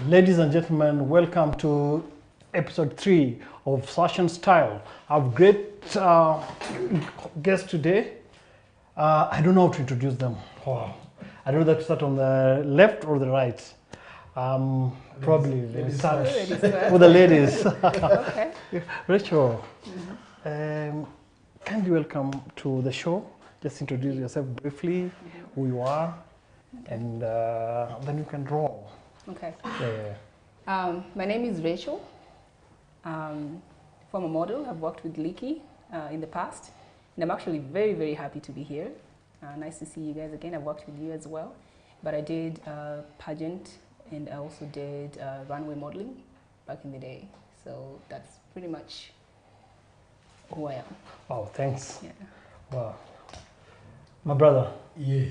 Ladies and gentlemen, welcome to episode 3 of Fashion Style. I have great guests today. I don't know how to introduce them. Oh, I don't know whether to start on the left or the right. Probably Ladies start first. with the ladies. Okay. Rachel, kindly welcome to the show. Just introduce yourself briefly, who you are, and then you can roll. Okay. Yeah. My name is Rachel. Former model. I've worked with Leaky in the past, and I'm actually very, very happy to be here. Nice to see you guys again. I've worked with you as well, but I did pageant and I also did runway modeling back in the day. So that's pretty much who I am. Oh, thanks. Yeah. Wow. My brother, Yeah.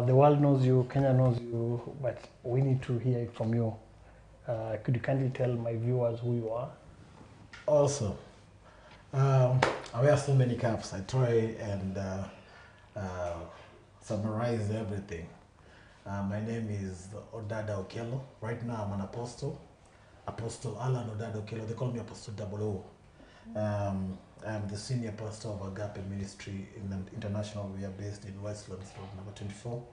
the world knows you, Kenya knows you, but we need to hear it from you. Could you kindly tell my viewers who you are? Also, I wear so many caps. I try and summarize everything. My name is Odada Okello. Right now, I'm an apostle. Apostle Alan Odada Okello. They call me Apostle Double O. I'm the senior pastor of Agape Ministry in the international. We are based in Westlands Road, number 24.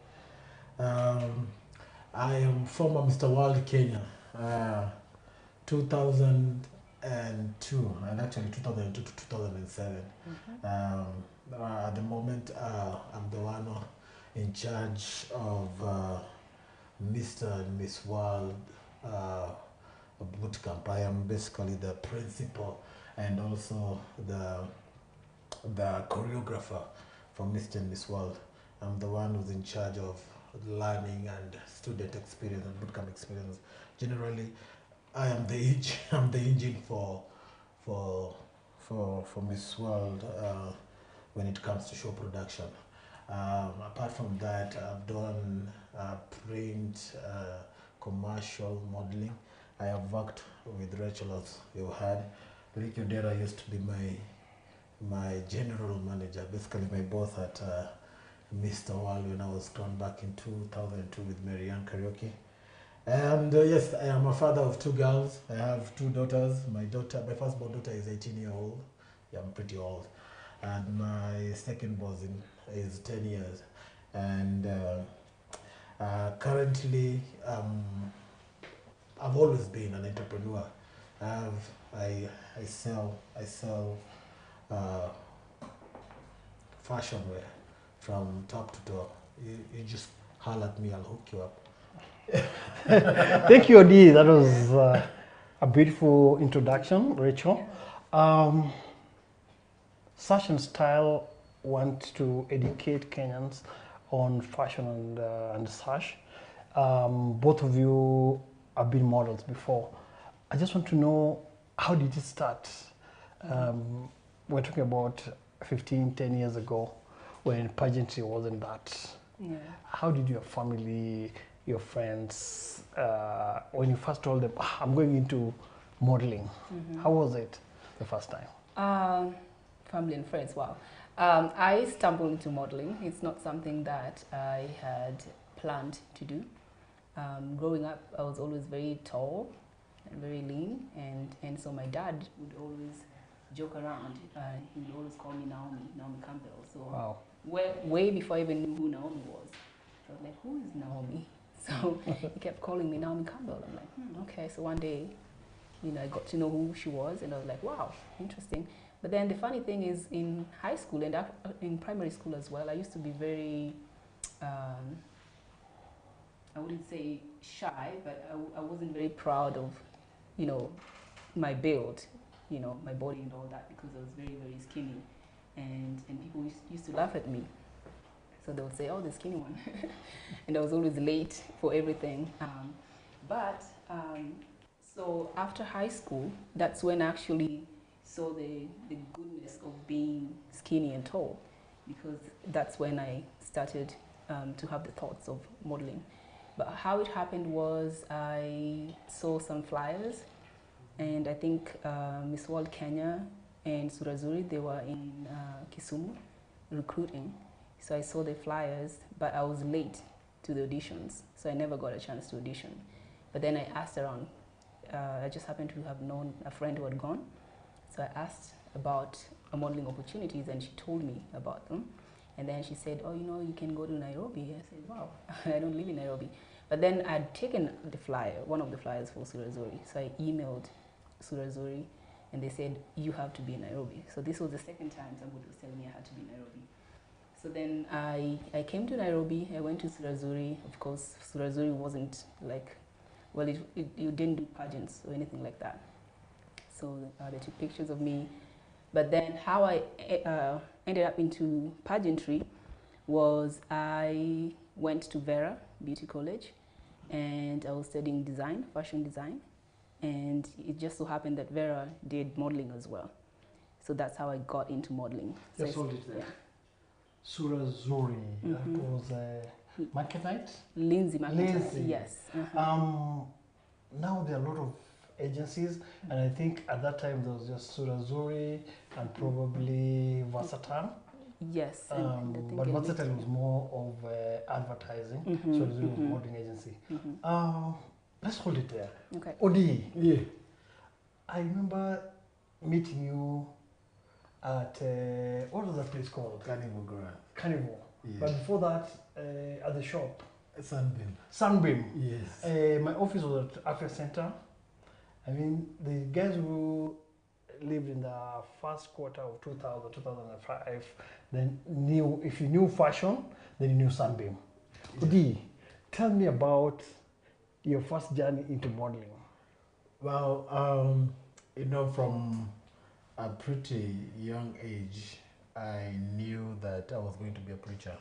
I am former Mr. World Kenya, 2002, and actually 2002 to 2007. At the moment, I'm the one in charge of Mr. and Miss World boot camp. I am basically the principal and also the choreographer for Mr. and Miss World. I'm the one who's in charge of learning and student experience and bootcamp experience. Generally, I am I'm the engine for Miss World when it comes to show production. Apart from that, I've done print, commercial modeling. I have worked with Rachel, as you heard. Ricky Odera used to be my general manager, basically my boss at Mr. World when I was gone back in 2002 with Marianne Karaoke. And yes, I am a father of 2 girls. I have 2 daughters. My firstborn daughter is 18 years old. Yeah, I'm pretty old. And my second born is 10 years. And currently, I've always been an entrepreneur. I sell fashion wear from top to top. You just holler at me, I'll hook you up. Thank you, Odi. That was a beautiful introduction, Rachel. Fashion Style want to educate Kenyans on fashion and such. Both of you have been models before. I just want to know, how did it start? We're talking about 10 years ago when pageantry wasn't that. Yeah. How did your family, your friends, when you first told them, I'm going into modeling, how was it the first time? Family and friends, wow. I stumbled into modeling. It's not something that I had planned to do. Growing up, I was always very tall and very lean, and so my dad would always joke around. He would always call me Naomi Campbell. So Wow. way before I even knew who Naomi was, I was like, who is Naomi? So he kept calling me Naomi Campbell. I'm like, okay. So one day, I got to know who she was, and I was like, wow, interesting. But then the funny thing is, in high school and in primary school as well, I used to be very, I wouldn't say shy, but I wasn't very proud of, my build, my body and all that, because I was very, very skinny. And people used to laugh at me. So they would say, oh, the skinny one. And I was always late for everything. So after high school, that's when I actually saw the goodness of being skinny and tall, because that's when I started to have the thoughts of modeling. But how it happened was I saw some flyers, and I think Miss World Kenya and Surazuri, they were in Kisumu recruiting. So I saw the flyers, but I was late to the auditions, so I never got a chance to audition. But then I asked around. I just happened to have known a friend who had gone. So I asked about modeling opportunities, and she told me about them. And then she said, oh, you can go to Nairobi. I said, wow, I don't live in Nairobi. But then I'd taken the flyer, one of the flyers for Surazuri. So I emailed Surazuri, and they said, you have to be in Nairobi. So this was the second time somebody was telling me I had to be in Nairobi. So then I came to Nairobi. I went to Surazuri. Of course, Surazuri wasn't like, well, you didn't do pageants or anything like that. So they took pictures of me. But then how I ended up into pageantry was I went to Vera Beauty College, and I was studying design, fashion design. And it just so happened that Vera did modeling as well. So that's how I got into modeling. So Just hold it there. Yeah. Surazuri, that was Marketite? Lindsay Marketite, Lindsay. yes. Now there are a lot of agencies, and I think at that time there was just Surazuri and probably Versatile. Yes. And I think But it Versatile looked- was more of advertising, Mhm, Surazuri was mhm. modeling agency. Mhm. Let's hold it there. Okay. Odi, Yeah. I remember meeting you at, what was that place called? Carnival Grand. Carnival. Yeah. But before that, at the shop, Sunbeam. Sunbeam. Yes. My office was at Afya Center. I mean, the guys who lived in the first quarter of 2000, 2005, then knew, if you knew fashion, then you knew Sunbeam. Udi, tell me about your first journey into modeling. Well, from a pretty young age, I knew that I was going to be a preacher.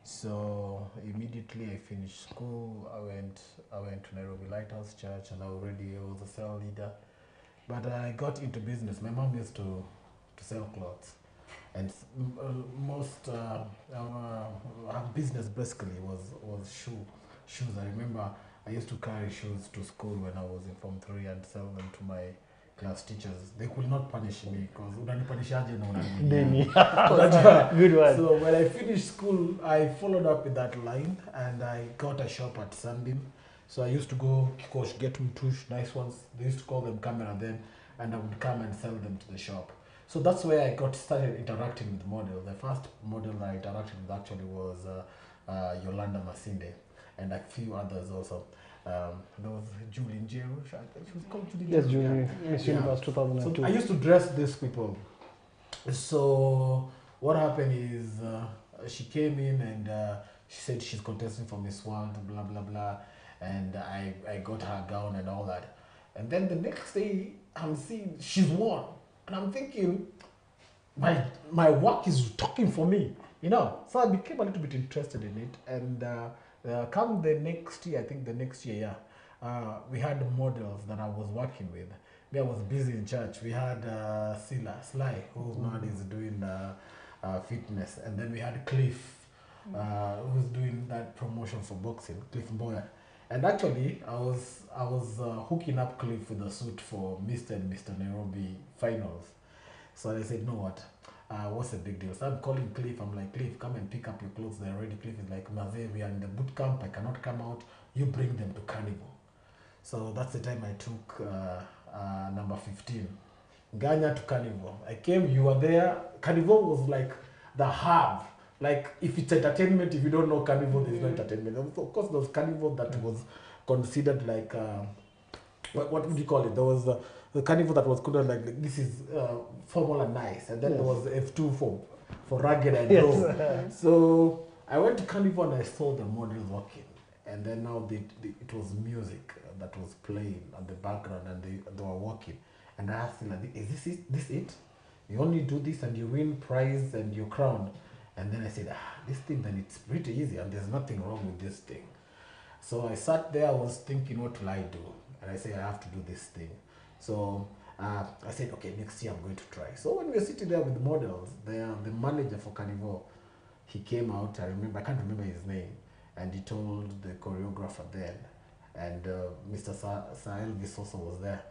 So immediately I finished school, I went to Nairobi Lighthouse Church, and I was a cell leader. But I got into business. My mom used to sell clothes, and most her business basically was shoes. I remember I used to carry shoes to school when I was in Form 3 and sell them to my class teachers. They could not punish me because unanipanishaje na Deni. unanipanisha. Good one. So when I finished school, I followed up with that line, and I got a shop at Sunbeam. So I used to go Kikosh, get mtush, nice ones. They used to call them camera then, and I would come and sell them to the shop. So that's where I got started interacting with models. The first model that I interacted with actually was Yolanda Masinde, and a few others also. There was Julie Njero. She was called Julie Yes, Njero, Julie, yeah. Miss Yeah. Universe 2002. So I used to dress these people. So what happened is she came in, and she said she's contesting for Miss World, blah blah blah, and I got her gown and all that. And then the next day I'm seeing she's won, and I'm thinking my work is talking for me, So I became a little bit interested in it, and come the next year, I think the next year, we had models that I was working with. Me, I was busy in church. We had Sly, who's nowadays doing fitness, and then we had Cliff, who's doing that promotion for boxing, Cliff Mboya. And actually, I was hooking up Cliff with a suit for Mr. and Mr. Nairobi finals. So I said, know what? What's the big deal? So I'm calling Cliff. I'm like, Cliff, come and pick up your clothes. They're ready. Cliff is like, Maze, we are in the boot camp. I cannot come out. You bring them to Carnival. So that's the time I took number 15, Ghana to Carnival. I came, you were there. Carnival was like the hub. Like, if it's entertainment, if you don't know Carnival, there's no entertainment. Of course, there was Carnival that was considered like, what would you call it? There was the Carnival that was considered like this is formal and nice. And then there was F2 for rugged and low. So I went to Carnival and I saw the models working. And then now it was music that was playing at the background, and they were working. And I asked them, is this it? You only do this and you win prize and you're crowned. And then I said, this thing, then it's pretty easy and there's nothing wrong with this thing. So I sat there, I was thinking, what will I do? And I said, I have to do this thing. So I said, okay, next year I'm going to try. So when we were sitting there with the models, the manager for Carnival, he came out, I can't remember his name, and he told the choreographer then, and Mr. Sir Elvis also was there,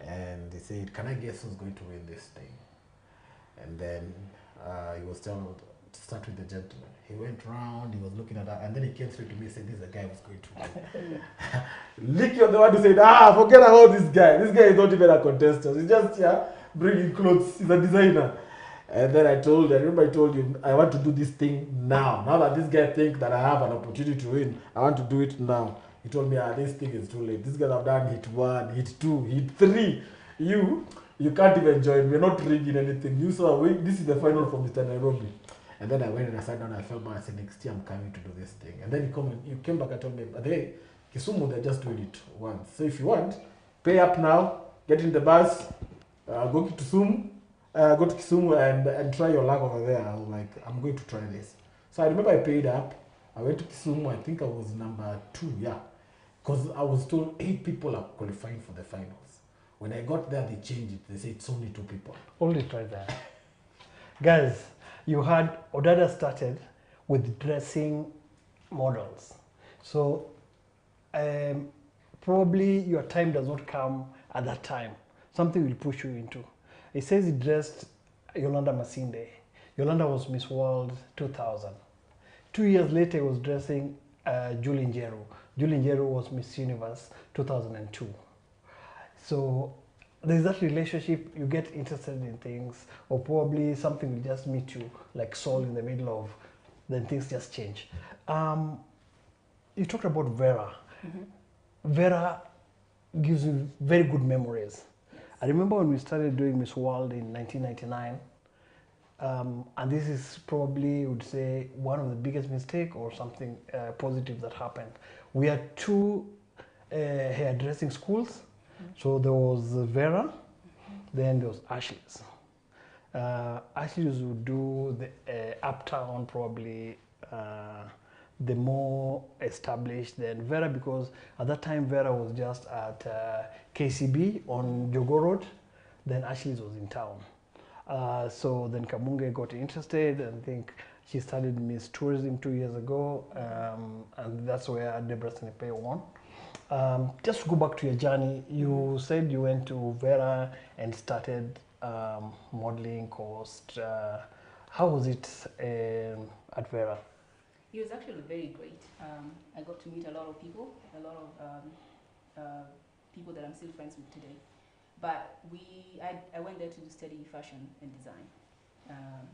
and he said, can I guess who's going to win this thing? And then he was told, start with the gentleman. He went round, he was looking at that, and then he came straight to me and said, this is the guy who's going to win. Lick, you're the one who said, forget about this guy. This guy is not even a contestant. He's just bringing clothes. He's a designer. And then I remember I told you, I want to do this thing now. Now that this guy thinks that I have an opportunity to win, I want to do it now. He told me, this thing is too late. These guys have done hit 1, hit 2, hit 3. You can't even join. We're not rigging anything. You saw, this is the final from Mr. Nairobi. And then I went and I sat down and I felt bad. I said, next year I'm coming to do this thing. And then you came back and told me, but hey, Kisumu, they're just doing it once. So if you want, pay up now, get in the bus, go to Kisumu and try your luck over there. I was like, I'm going to try this. So I remember I paid up. I went to Kisumu. I think I was number 2, because I was told 8 people are qualifying for the finals. When I got there, they changed it. They said it's only 2 people. Only try that. Guys, you had Odada started with dressing models. So probably your time does not come at that time. Something will push you into. It says he dressed Yolanda Masinde. Yolanda was Miss World 2000. 2 years later, he was dressing Julie Njeru. Julie Njeru was Miss Universe 2002. So there's that relationship, you get interested in things, or probably something will just meet you, like Saul in the middle of, then things just change. You talked about Vera. Vera gives you very good memories. I remember when we started doing Miss World in 1999, and this is probably, I would say, one of the biggest mistake or something positive that happened. We had 2 hairdressing schools. So there was Vera, then there was Ashley's. Ashley's would do the uptown, probably the more established than Vera, because at that time Vera was just at KCB on Jogo Road, then Ashley's was in town. So then Kamunge got interested, and I think she started Miss Tourism 2 years ago, and that's where Deborah Senepe won. Just to go back to your journey, you said you went to Vera and started modeling course. How was it at Vera? It was actually very great. I got to meet a lot of people, people that I'm still friends with today. But I went there to study fashion and design.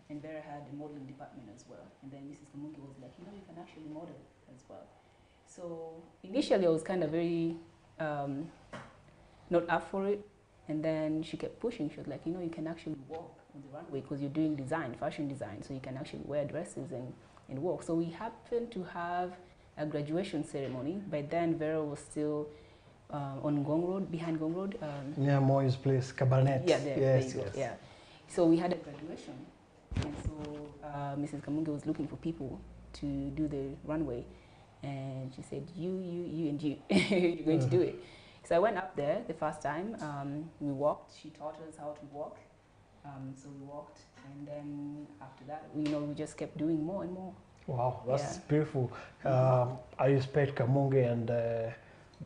And Vera had a modeling department as well. And then Mrs. Kamungi was like, you can actually model as well. So initially I was kind of very not up for it, and then she kept pushing. She was like, you can actually walk on the runway because you're doing design, fashion design, so you can actually wear dresses and walk. So we happened to have a graduation ceremony. By then Vera was still on Gong Road, behind Gong Road. Near Moy's place, Cabernet. Yeah, there you go. Yeah. So we had a graduation, and so Mrs. Kamungi was looking for people to do the runway. And she said, you, and you, you're going to do it. So I went up there the first time. We walked. She taught us how to walk. So we walked. And then after that, we just kept doing more and more. Wow, that's beautiful. I respect Kamunge and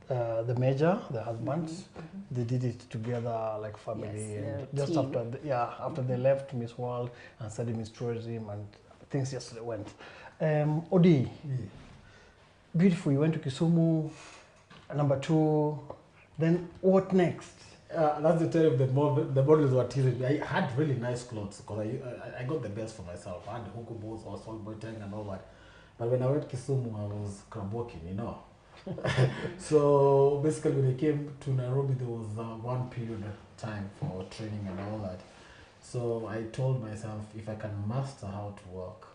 the Major, the husbands. They did it together like family. Yes, and just team. After they left Miss World and studied Miss Tourism, and things just went. Odi. Beautiful, you went to Kisumu, number 2, then what next? That's the time the models were teasing me. I had really nice clothes because I got the best for myself. I had the Hukubos or Soul Boy Tang and all that. But when I went to Kisumu, I was crab walking, So basically when I came to Nairobi, there was one period of time for training and all that. So I told myself, if I can master how to walk,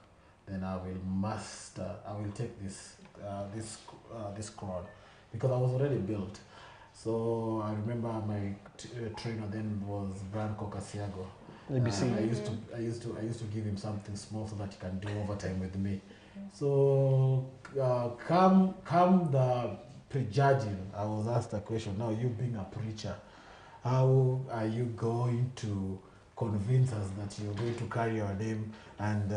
then I will take this crown, because I was already built. So I remember my trainer then was Brian Kokasiago. I used to give him something small so that he can do overtime with me. So come the prejudging, I was asked a question. Now you being a preacher, how are you going to convince us that you're going to carry your name, and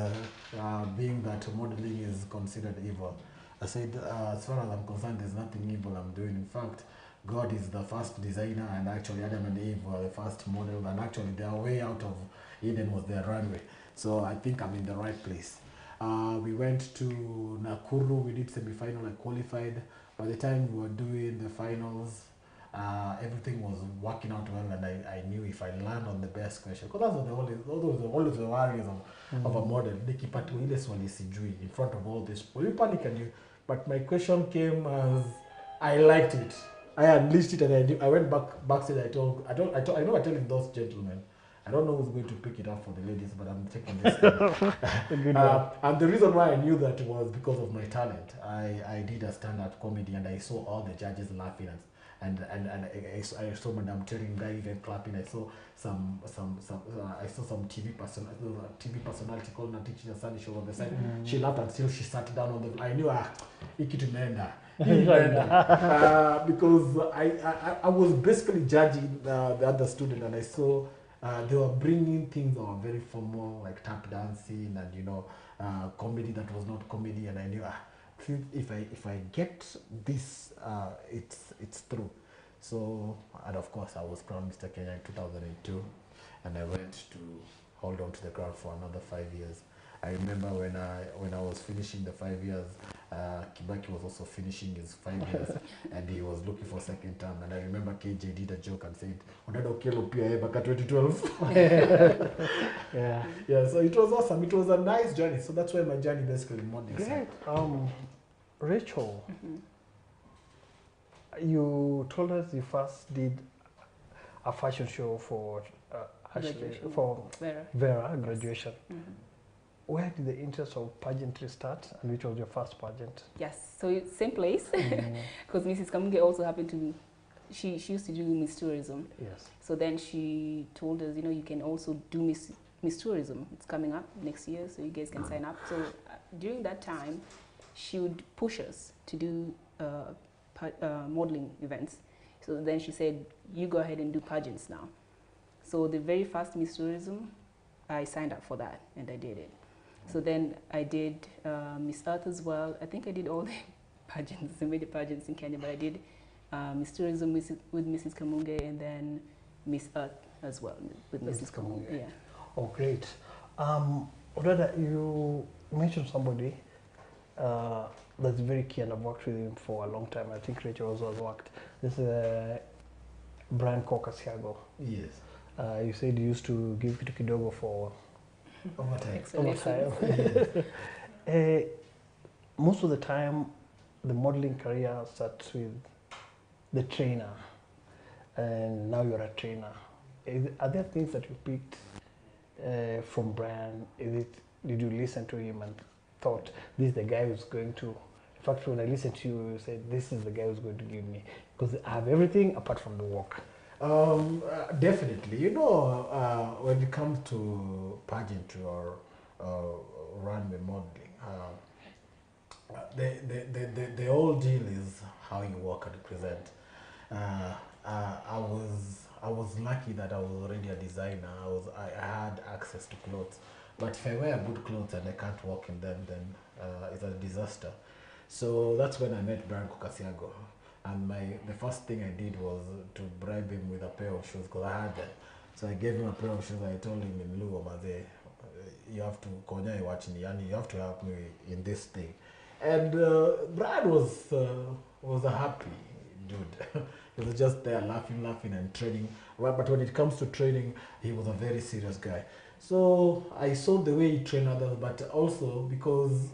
being that modeling is considered evil? I said, as far as I'm concerned, there's nothing evil I'm doing. In fact, God is the first designer, and actually Adam and Eve were the first model, and actually their way out of Eden was their runway. So I think I'm in the right place. We went to Nakuru, we did semi-final, I qualified. By the time we were doing the finals, everything was working out well, and I knew if I land on the best question, because those were always the worries of a model. Nikipata ile swali sijui in front of all this. Well, you panic and you, but my question came as I liked it. I unleashed it, and I went backstage. I know I telling those gentlemen, I don't know who's going to pick it up for the ladies, but I'm taking this. And the reason why I knew that was because of my talent. I did a stand-up comedy, and I saw all the judges laughing, and I saw Madame Teringa even clapping. I saw some TV personality called Natichi Sunday show on the side. She laughed until she sat down on the. I knew ikitumenda. Because I was basically judging the other student, and I saw they were bringing things that were very formal, like tap dancing and comedy that was not comedy, and I knew if I get this, it's through. So, and of course I was crowned Mr. Kenya in 2002, and I went to hold on to the crown for another 5 years. I remember when I was finishing the 5 years, Kibaki was also finishing his 5 years, and he was looking for second term. And I remember KJ did a joke and said, "Unaenda ukelo pia back at 2012." Yeah. So it was awesome. It was a nice journey. So that's why my journey basically modeling. Great. Rachel, you told us you first did a fashion show for Vera graduation. Where did the interest of pageantry start, and which was your first pageant? Yes, so same place, because Mrs. Kamunge also happened to, she used to do Miss Tourism. Yes. So then she told us, you can also do Miss Tourism. It's coming up next year, so you guys can sign up. So during that time, she would push us to do modeling events. So then she said, you go ahead and do pageants now. So the very first Miss Tourism, I signed up for that, and I did it. So then I did Miss Earth as well. I think I did all the pageants, the major pageants in Kenya, but I did Miss Tourism with Mrs. Kamunge, and then Miss Earth as well with Mrs. Kamunge. Yeah. Oh, great. Rada, you mentioned somebody that's very key, and I've worked with him for a long time. I think Rachel also has worked. This is Brian Kokasiago. Yes. You said you used to give kitu kidogo for overtime. Most of the time, the modeling career starts with the trainer, and now you're a trainer. Are there things that you picked from Brian? Did you listen to him and thought, this is the guy who's going to, in fact, when I listened to you, you said, this is the guy who's going to give me, because I have everything apart from the work. Definitely. When it comes to pageantry or runway modeling, the whole deal is how you walk and present. I was lucky that I was already a designer. I had access to clothes, but if I wear good clothes and I can't walk in them, then it's a disaster. So that's when I met Brian Kokasiago. And the first thing I did was to bribe him with a pair of shoes, because I had them. So I gave him a pair of shoes. I told him in lieu of you have to you have to help me in this thing. And Brad was a happy dude. He was just there laughing and training. But when it comes to training, he was a very serious guy. So I saw the way he trained others, but also because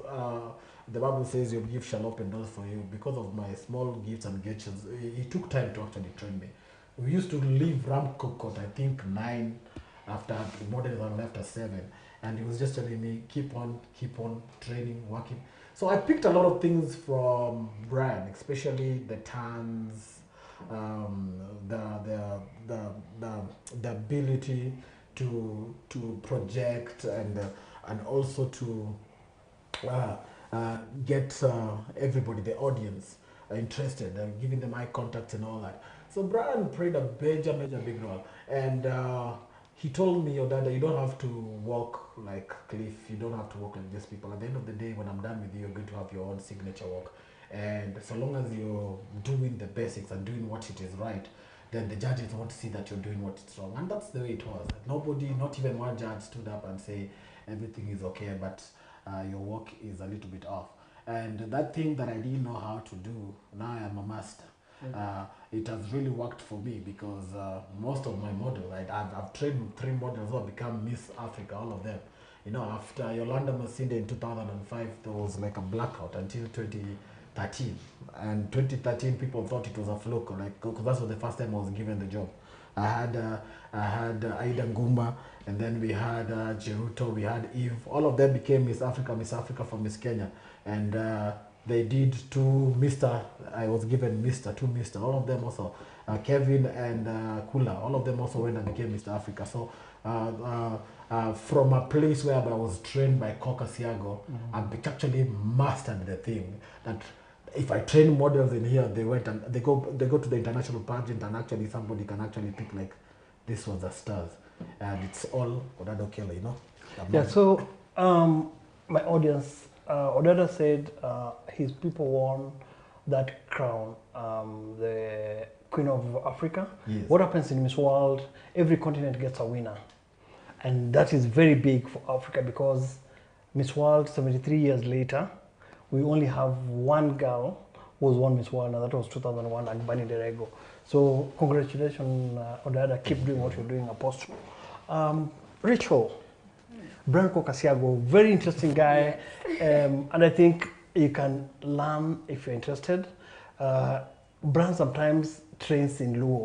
the Bible says your gift shall open doors for you. Because of my small gifts and gestures, he took time to actually train me. We used to leave Ramcourt, I think 9, after the models are left at 7. And he was just telling me, keep on training, working. So I picked a lot of things from Brian, especially the turns, the ability to project and also to get everybody, the audience, interested and giving them eye contact and all that. So Brian played a major big role, and he told me, Dada, you don't have to walk like Cliff, you don't have to walk like these people. At the end of the day, when I'm done with you, you're going to have your own signature walk. And so long as you're doing the basics and doing what it is right, then the judges want to see that you're doing what is wrong. And that's the way it was. Nobody, not even one judge, stood up and say everything is okay. But your work is a little bit off. And that thing that I didn't know how to do, now I am a master. It has really worked for me because most of my models, right, I've trained 3 models who have become Miss Africa, all of them. You know, after Yolanda Masinde in 2005, there was like a blackout until 2013. And 2013, people thought it was a fluke, like, because that was the first time I was given the job. I had Aida Ngumba, and then we had Jeruto, we had Eve. All of them became Miss Africa from Miss Kenya. And they did 2 Mr. I was given Mr. 2 Mr. All of them also, Kevin and Kula, all of them also went and became Mr. Africa. So from a place where I was trained by Coca Siago, I've actually mastered the thing that if I train models in here, they went and they go to the international pageant, and actually somebody can actually pick like this was the stars, and it's all Odado Killer, you know. Yeah. So my audience, Odada said his people won that crown, the Queen of Africa. Yes. What happens in Miss World? Every continent gets a winner, and that is very big for Africa because Miss World 73 years later, we only have one girl who was won Miss World, and that was 2001, Agbani Derego. So congratulations, Odada. Keep doing what you're doing, Apostle. Rachel, Branko Kasiago, very interesting guy, and I think you can learn if you're interested. Bran sometimes trains in Luo,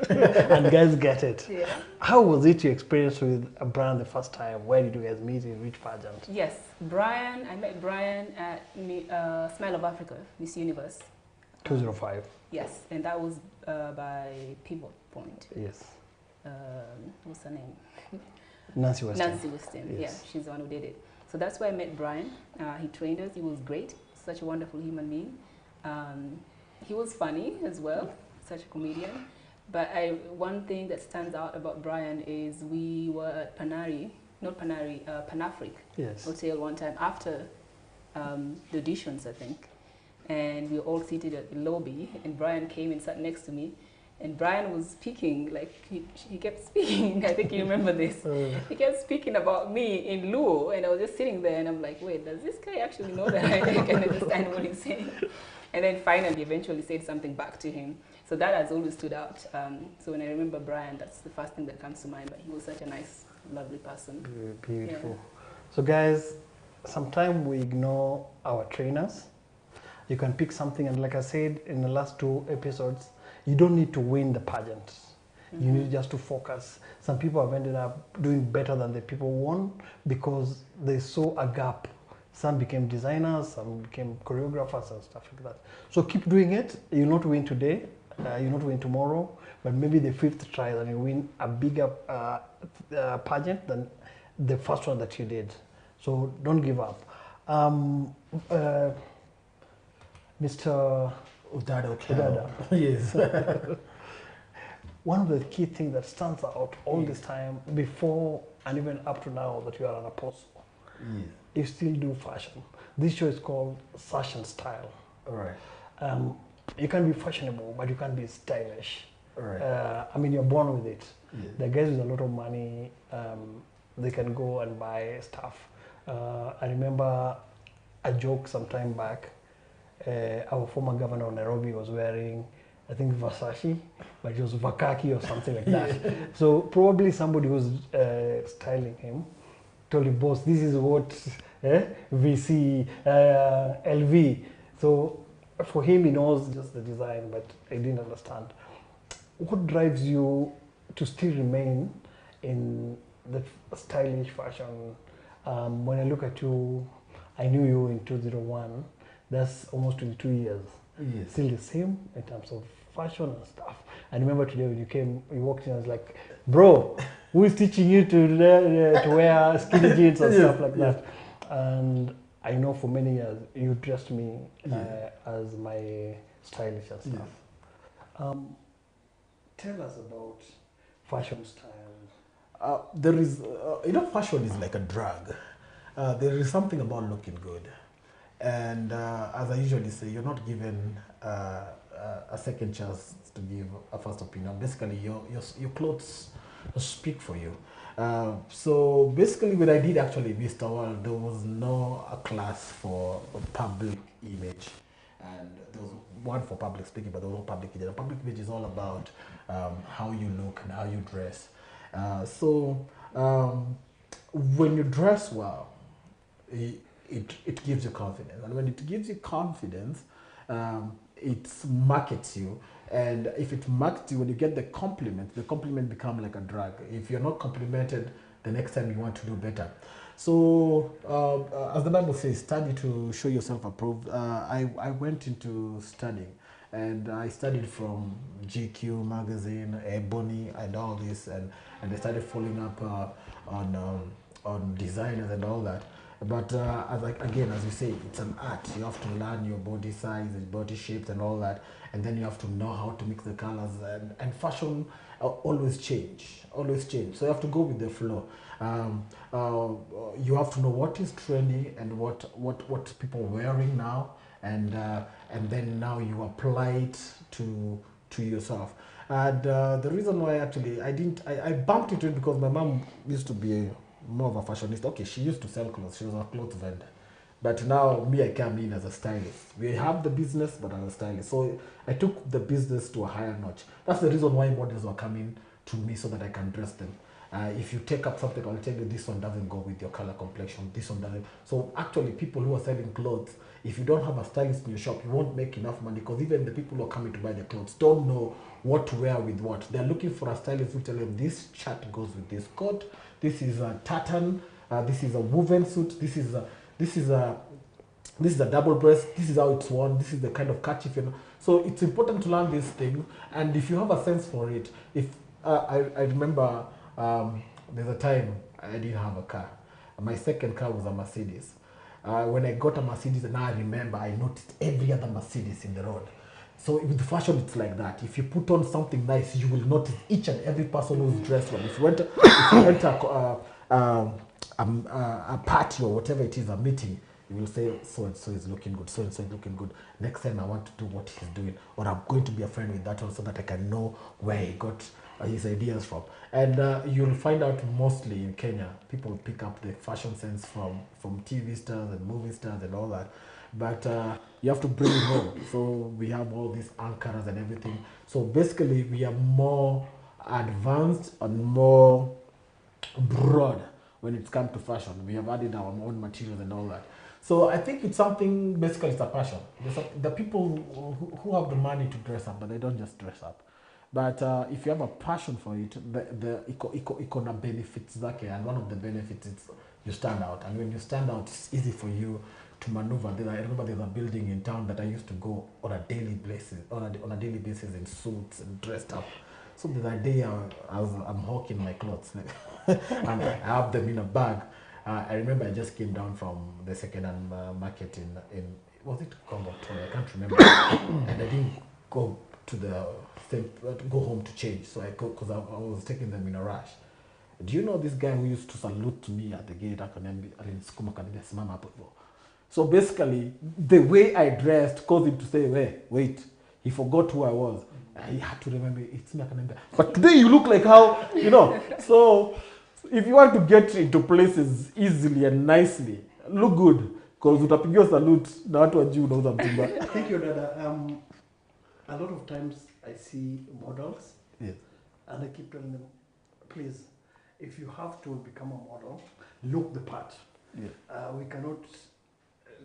and guys get it. Yeah. How was it your experience with Bran the first time? Where did you guys meet, in which pageant? Yes, I met Brian at Smile of Africa, Miss Universe. 205. Yes, and that was by Pivot Point. Yes. What's her name? Nancy Weston. Nancy Weston, Yes. yeah, she's the one who did it. So that's where I met Brian. He trained us, he was great, such a wonderful human being. He was funny as well, such a comedian. But one thing that stands out about Brian is we were at Pan-Afric Yes. Hotel one time after the auditions, I think. And we were all seated at the lobby, and Brian came and sat next to me. And Brian was speaking, like he kept speaking, I think you remember this. He kept speaking about me in Luo, and I was just sitting there and I'm like, wait, does this guy actually know that I can understand what he's saying? And then finally, eventually said something back to him. So that has always stood out. So when I remember Brian, that's the first thing that comes to mind, but he was such a nice, lovely person. Beautiful. Yeah. So guys, sometimes we ignore our trainers. You can pick something, and like I said in the last 2 episodes, you don't need to win the pageant. You need just to focus. Some people have ended up doing better than the people who won because they saw a gap. Some became designers, some became choreographers and stuff like that. So keep doing it. You'll not win today, you'll not win tomorrow, but maybe the 5th try and you win a bigger pageant than the first one that you did. So don't give up. Mr. Odada. Yes. One of the key things that stands out all this time, before and even up to now, that you are an apostle, you still do fashion. This show is called Sash and Style. All right. You can be fashionable, but you can't be stylish. All right. I mean, you're born with it. Yeah. The guys with a lot of money, they can go and buy stuff. I remember a joke some time back. Our former governor of Nairobi was wearing, I think, Versace, but it was Vakaki or something like that. So probably somebody who's styling him told him, boss, this is what VC, LV. So for him, he knows just the design, but I didn't understand. What drives you to still remain in the stylish fashion? When I look at you, I knew you in 2001. That's almost 22 years. Yes. Still the same in terms of fashion and stuff. I remember today when you came, you walked in, I was like, bro, who is teaching you to wear skinny jeans and stuff like that? And I know for many years you dressed me as my stylish and stuff. Tell us about fashion style. There is, fashion is like a drug. There is something about looking good. And as I usually say, you're not given a second chance to give a first opinion. Basically, your clothes speak for you. So basically, when I did actually Mr. World, there was no class for public image, and there was one for public speaking, but there was no public image. Public image is all about how you look and how you dress. So when you dress well, it gives you confidence, and when it gives you confidence, it markets you. And if it markets you, when you get the compliment become like a drug. If you're not complimented, the next time you want to do better. So as the Bible says, study to show yourself approved. I went into studying, and I studied from GQ magazine, Ebony, and all this, and I started following up on designers and all that. But again, as you say, it's an art. You have to learn your body size and body shapes and all that, and then you have to know how to mix the colors. And fashion always change. So you have to go with the flow. You have to know what is trendy and what people are wearing now, and then now you apply it to yourself. And the reason why actually I bumped into it because my mom used to be more of a fashionista. Okay, she used to sell clothes. She was a clothes vendor. But now me, I came in as a stylist. We have the business, but as a stylist. So I took the business to a higher notch. That's the reason why models were coming to me so that I can dress them. If you take up something, I'll tell you this one doesn't go with your color complexion. This one doesn't. So actually, people who are selling clothes, if you don't have a stylist in your shop, you won't make enough money, because even the people who are coming to buy the clothes don't know what to wear with what. They're looking for a stylist who tell them this shirt goes with this coat. This is a tartan. This is a woven suit. This is a double breast. This is how it's worn. This is the kind of kerchief. So it's important to learn these things. And if you have a sense for it, if I remember there's a time I didn't have a car. My second car was a Mercedes. When I got a Mercedes, and now I remember, I noticed every other Mercedes in the road. So with fashion, it's like that. If you put on something nice, you will notice each and every person who's dressed well. If you went a party or whatever it is, a meeting, you will say, so and so is looking good, so and so is looking good. Next time I want to do what he's doing, or I'm going to be a friend with that one so that I can know where he got his ideas from. And you'll find out mostly in Kenya, people pick up the fashion sense from TV stars and movie stars and all that. But you have to bring it home. So we have all these anchors and everything. So basically, we are more advanced and more broad when it comes to fashion. We have added our own materials and all that. So I think it's something, basically it's a passion. The people who have the money to dress up, but they don't just dress up. But if you have a passion for it, the iko benefits zake, and one of the benefits is you stand out. And when you stand out, it's easy for you to maneuver. I remember there's a building in town that I used to go on a daily basis, in suits and dressed up. So the day I'm hawking my clothes, and I have them in a bag. I remember I just came down from the second-hand market in was it Congo? I can't remember, and I didn't go to go home to change. So I go because I was taking them in a rush. Do you know this guy who used to salute to me at the gate? So basically, the way I dressed caused him to say, wait, he forgot who I was. He had to remember, it's me. But today you look like how, So if you want to get into places easily and nicely, look good. Because utapigiwa salute na watu wajui unauza mtumba. Thank you, Dada. A lot of times I see models, yes, and I keep telling them, please, if you have to become a model, look the part. Yeah. We cannot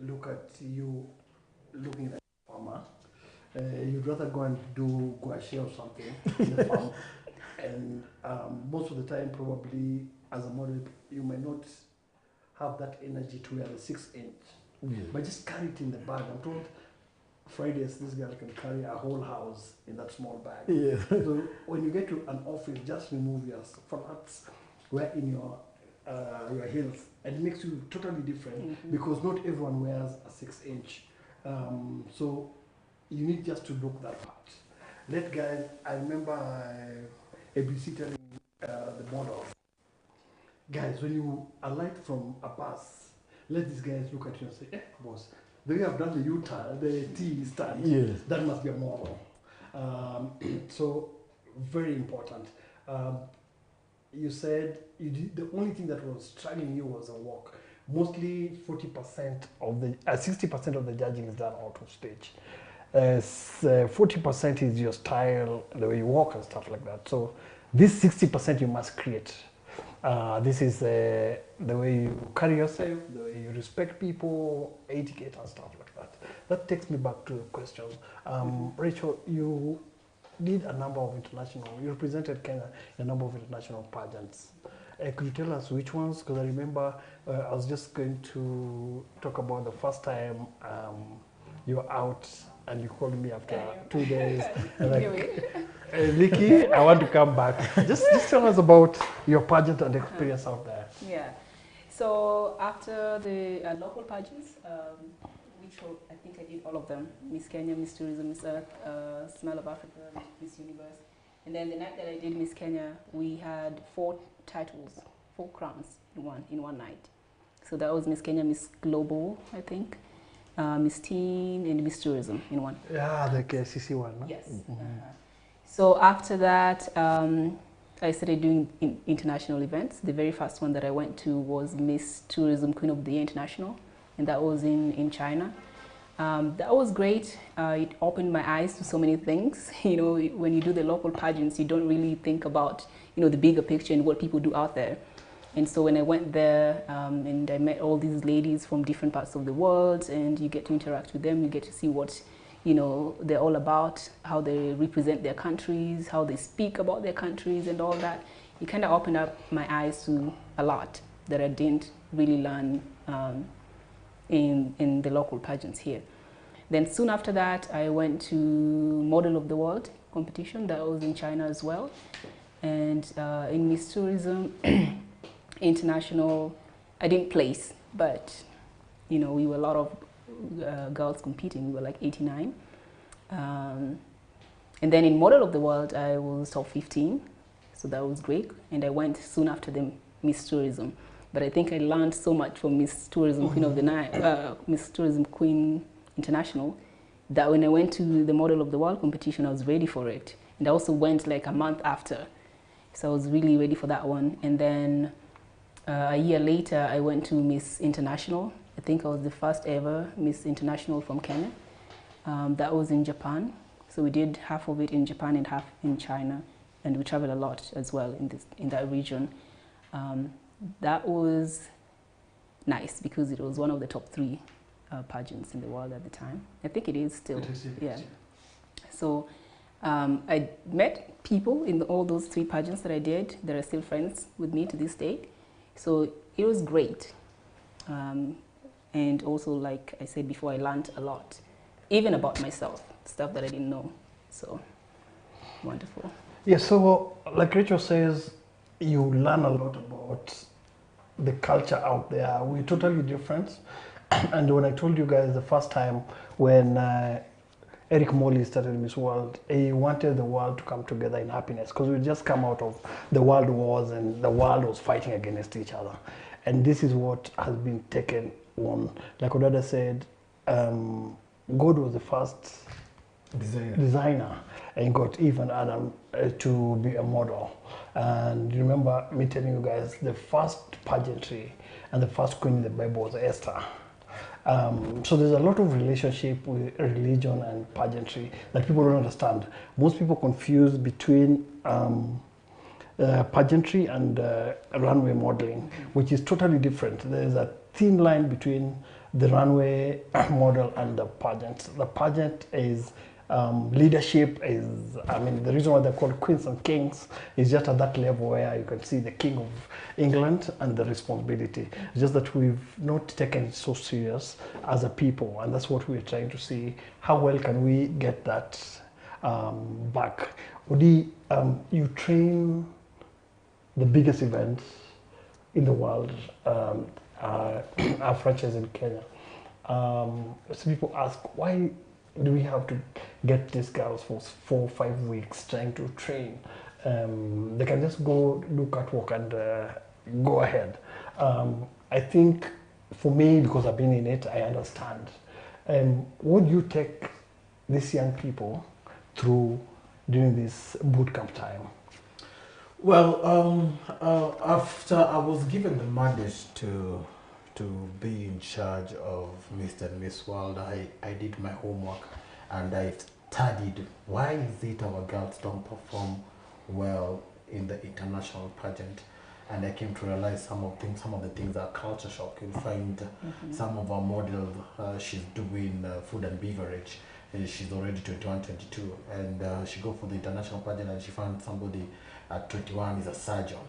look at you looking like a farmer. You'd rather go and do gouache or something in the farm. And most of the time, probably as a model, you may not have that energy to wear the 6-inch. Yeah. But just carry it in the bag. I'm told Fridays, this girl can carry a whole house in that small bag. Yeah. So when you get to an office, just remove your flats, wear in your heels, and it makes you totally different, because not everyone wears a 6-inch. So you need just to look that part. Let guys, I remember ABC telling the models, guys, when you alight from a bus, let these guys look at you and say, boss, the way I've done the U-turn, the T stand, yes, that must be a model. So very important. you said you did, the only thing that was struggling you was a walk. Mostly 40% of the 60% of the judging is done out of stage. 40% is your style, the way you walk and stuff like that. So this 60% you must create. This is the way you carry yourself, the way you respect people, etiquette and stuff like that. That takes me back to the question. Rachel, you did a number of international, you represented Kenya in a number of international pageants. Could you tell us which ones? Because I remember I was just going to talk about the first time you were out and you called me after 2 days. And like, Vicky, I want to come back. Just tell us about your pageant and experience out there. Yeah. So after the local pageants, which I think I did all of them, Miss Kenya, Miss Tourism, Miss Earth, Smile of Africa, Miss Universe. And then the night that I did Miss Kenya, we had 4 titles, 4 crowns in one night. So that was Miss Kenya, Miss Global, I think, Miss Teen, and Miss Tourism in one. Yeah, the KCC one. No? Yes. So after that, I started doing international events. The very first one that I went to was Miss Tourism Queen of the Year International, and that was in China. That was great. It opened my eyes to so many things. You know, when you do the local pageants, you don't really think about, you know, the bigger picture and what people do out there. And so when I went there and I met all these ladies from different parts of the world, and you get to interact with them, you get to see what, you know, they're all about, how they represent their countries, how they speak about their countries and all that. It kind of opened up my eyes to a lot that I didn't really learn in the local pageants here. Then soon after that, I went to Model of the World competition. That was in China as well. And in Miss Tourism International, I didn't place, but, you know, we were a lot of girls competing. We were like 89. And then in Model of the World, I was top 15. So that was great. And I went soon after the Miss Tourism. But I think I learned so much from Miss Tourism Queen of the Night, Miss Tourism Queen International, that when I went to the Model of the World competition, I was ready for it. And I also went like a month after. So I was really ready for that one. And then a year later, I went to Miss International. I think I was the first ever Miss International from Kenya. That was in Japan. So we did half of it in Japan and half in China. And we traveled a lot as well in that region. That was nice because it was one of the top 3 pageants in the world at the time. I think it is still. It is, yeah. So I met people in all those 3 pageants that I did that are still friends with me to this day. So it was great. And also, like I said before, I learned a lot, even about myself, stuff that I didn't know. So wonderful. Yeah, so like Rachel says, you learn a lot about the culture out there. We're totally different. And when I told you guys the first time when Eric Molly started Miss World, he wanted the world to come together in happiness because we just come out of the world wars and the world was fighting against each other. And this is what has been taken on. Like Odada said, God was the first designer and got Eve and Adam to be a model. And remember me telling you guys the first pageantry and the first queen in the Bible was Esther. So there's a lot of relationship with religion and pageantry that people don't understand. Most people confuse between pageantry and runway modeling, which is totally different. There's a thin line between the runway model and the pageant. The pageant is leadership is, I mean, the reason why they're called queens and kings is just at that level where you can see the king of England and the responsibility. It's just that we've not taken it so serious as a people, and that's what we're trying to see. How well can we get that back? Odi, you train the biggest events in the world, our franchise in Kenya. So people ask, why do we have to get these girls for 4 or 5 weeks trying to train? They can just go do catwalk and go ahead. I think for me, because I've been in it, I understand. What do you take these young people through during this boot camp time? Well, after I was given the mandate to be in charge of Mr. and Miss World, I did my homework and I studied why is it our girls don't perform well in the international pageant. And I came to realize some of the things are culture shock. You'll find some of our models, she's doing food and beverage. She's already 21, 22, and she go for the international pageant and she found somebody at 21 is a surgeon.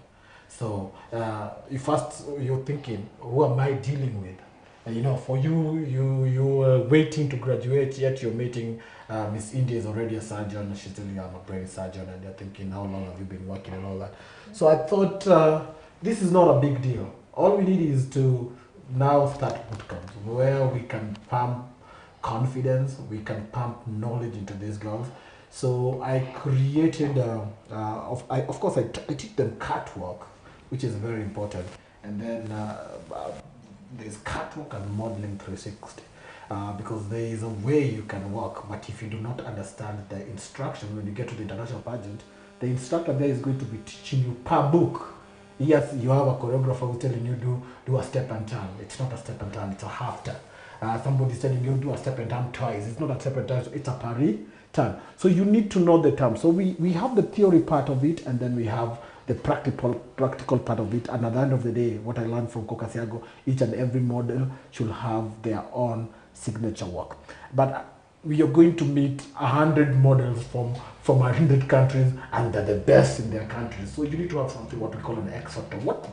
So you're thinking, who am I dealing with? And, you know, for you were waiting to graduate, yet you're meeting Miss India is already a surgeon, and she's telling you I'm a brain surgeon, and you're thinking, how long have you been working and all that? So I thought this is not a big deal. All we need is to now start bootcamps where we can pump confidence, we can pump knowledge into these girls. So I created, of course, I teach them catwalk, which is very important. And then there's catwalk and modeling 360. Because there is a way you can walk, but if you do not understand the instruction when you get to the international pageant, the instructor there is going to be teaching you per book. Yes, you have a choreographer who's telling you do a step and turn. It's not a step and turn, it's a half turn. Somebody's telling you do a step and turn twice. It's not a step and turn, it's a pari turn. So you need to know the term. So we have the theory part of it, and then we have the practical part of it. And at the end of the day, what I learned from Kokasiago, each and every model should have their own signature work. But we are going to meet 100 models from 100 countries, and they're the best in their countries. So you need to have something what we call an X factor. What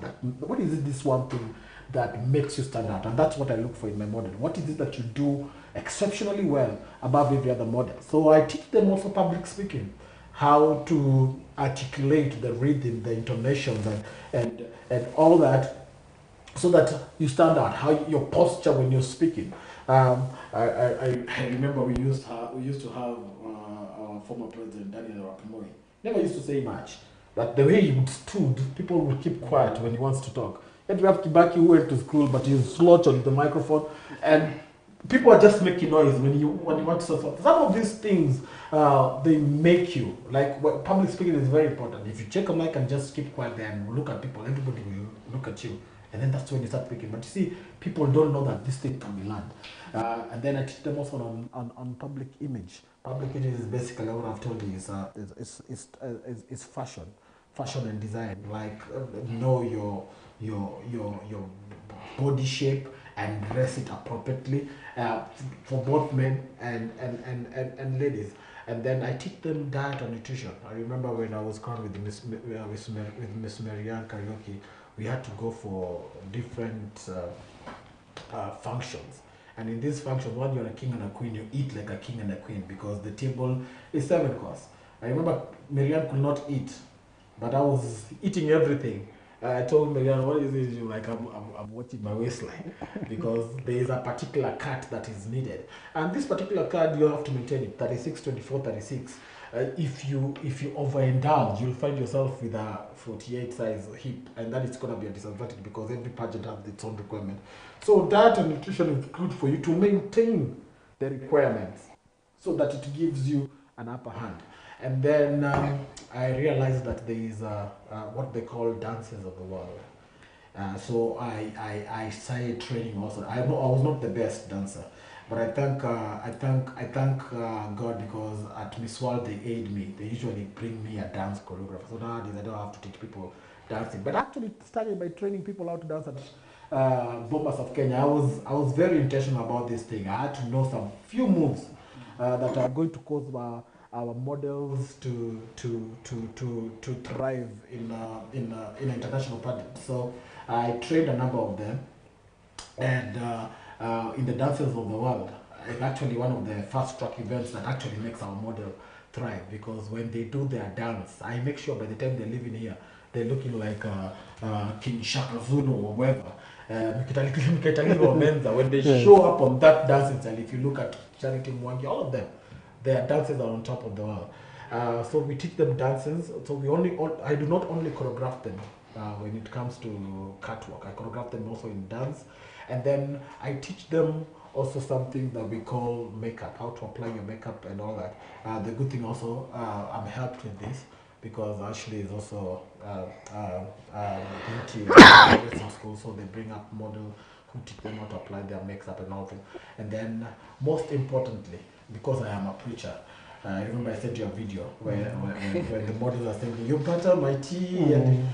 is it, this one thing that makes you stand out? And that's what I look for in my model. What is it that you do exceptionally well above every other model? So I teach them also public speaking, how to articulate the rhythm, the intonations, and all that, so that you stand out. How your posture when you're speaking. I remember we used to have our former president Daniel Rapimoi. Never used to say much, but the way he would stood, people would keep quiet when he wants to talk. And we have Kibaki who went to school, but he slouched on the microphone, and people are just making noise when you want to say something. Some of these things they make you like public speaking is very important. If you check a mic and just keep quiet there and look at people, everybody will look at you. And then that's when you start speaking. But you see, people don't know that this thing can be learned. And then I teach them also on public image. Public image is basically what I've told you is fashion and design. Like know your body shape and dress it appropriately for both men and ladies. And then I teach them diet and nutrition. I remember when I was going with Miss Marianne Karaoke, we had to go for different functions. And in these functions, when you're a king and a queen, you eat like a king and a queen because the table is 7 course. I remember Marianne could not eat, but I was eating everything. I told Marianne, what is it? You're like, I'm watching my waistline because there is a particular cut that is needed. And this particular cut, you have to maintain it, 36, 24, 36. If you overindulge, you'll find yourself with a 48 size hip, and that is going to be a disadvantage because every pageant has its own requirement. So diet and nutrition is good for you to maintain the requirements so that it gives you an upper hand. And then I realized that there is what they call dances of the world. So I started training also. I was not the best dancer, but I thank God because at Miss World they aid me. They usually bring me a dance choreographer. So nowadays I don't have to teach people dancing. But actually started by training people how to dance at Bombas of Kenya. I was very intentional about this thing. I had to know some few moves that are going to cause our models to thrive in international pageant. So I trained a number of them, and in the dances of the world, it's actually one of the fast track events that actually makes our model thrive, because when they do their dance, I make sure by the time they live in here, they're looking like King Shaka Zulu or whoever. When they show up on that dancing style, if you look at Charity Mwangi, all of them, their dances are on top of the world. So we teach them dances. So I do not only choreograph them when it comes to catwalk. I choreograph them also in dance, and then I teach them also something that we call makeup, how to apply your makeup and all that. The good thing also, I'm helped with this because actually it's also beauty in school, so they bring up models who teach them how to apply their makeup and all that. And then most importantly, because I am a preacher, I remember I sent you a video where when the models are saying, "You butter my tea," and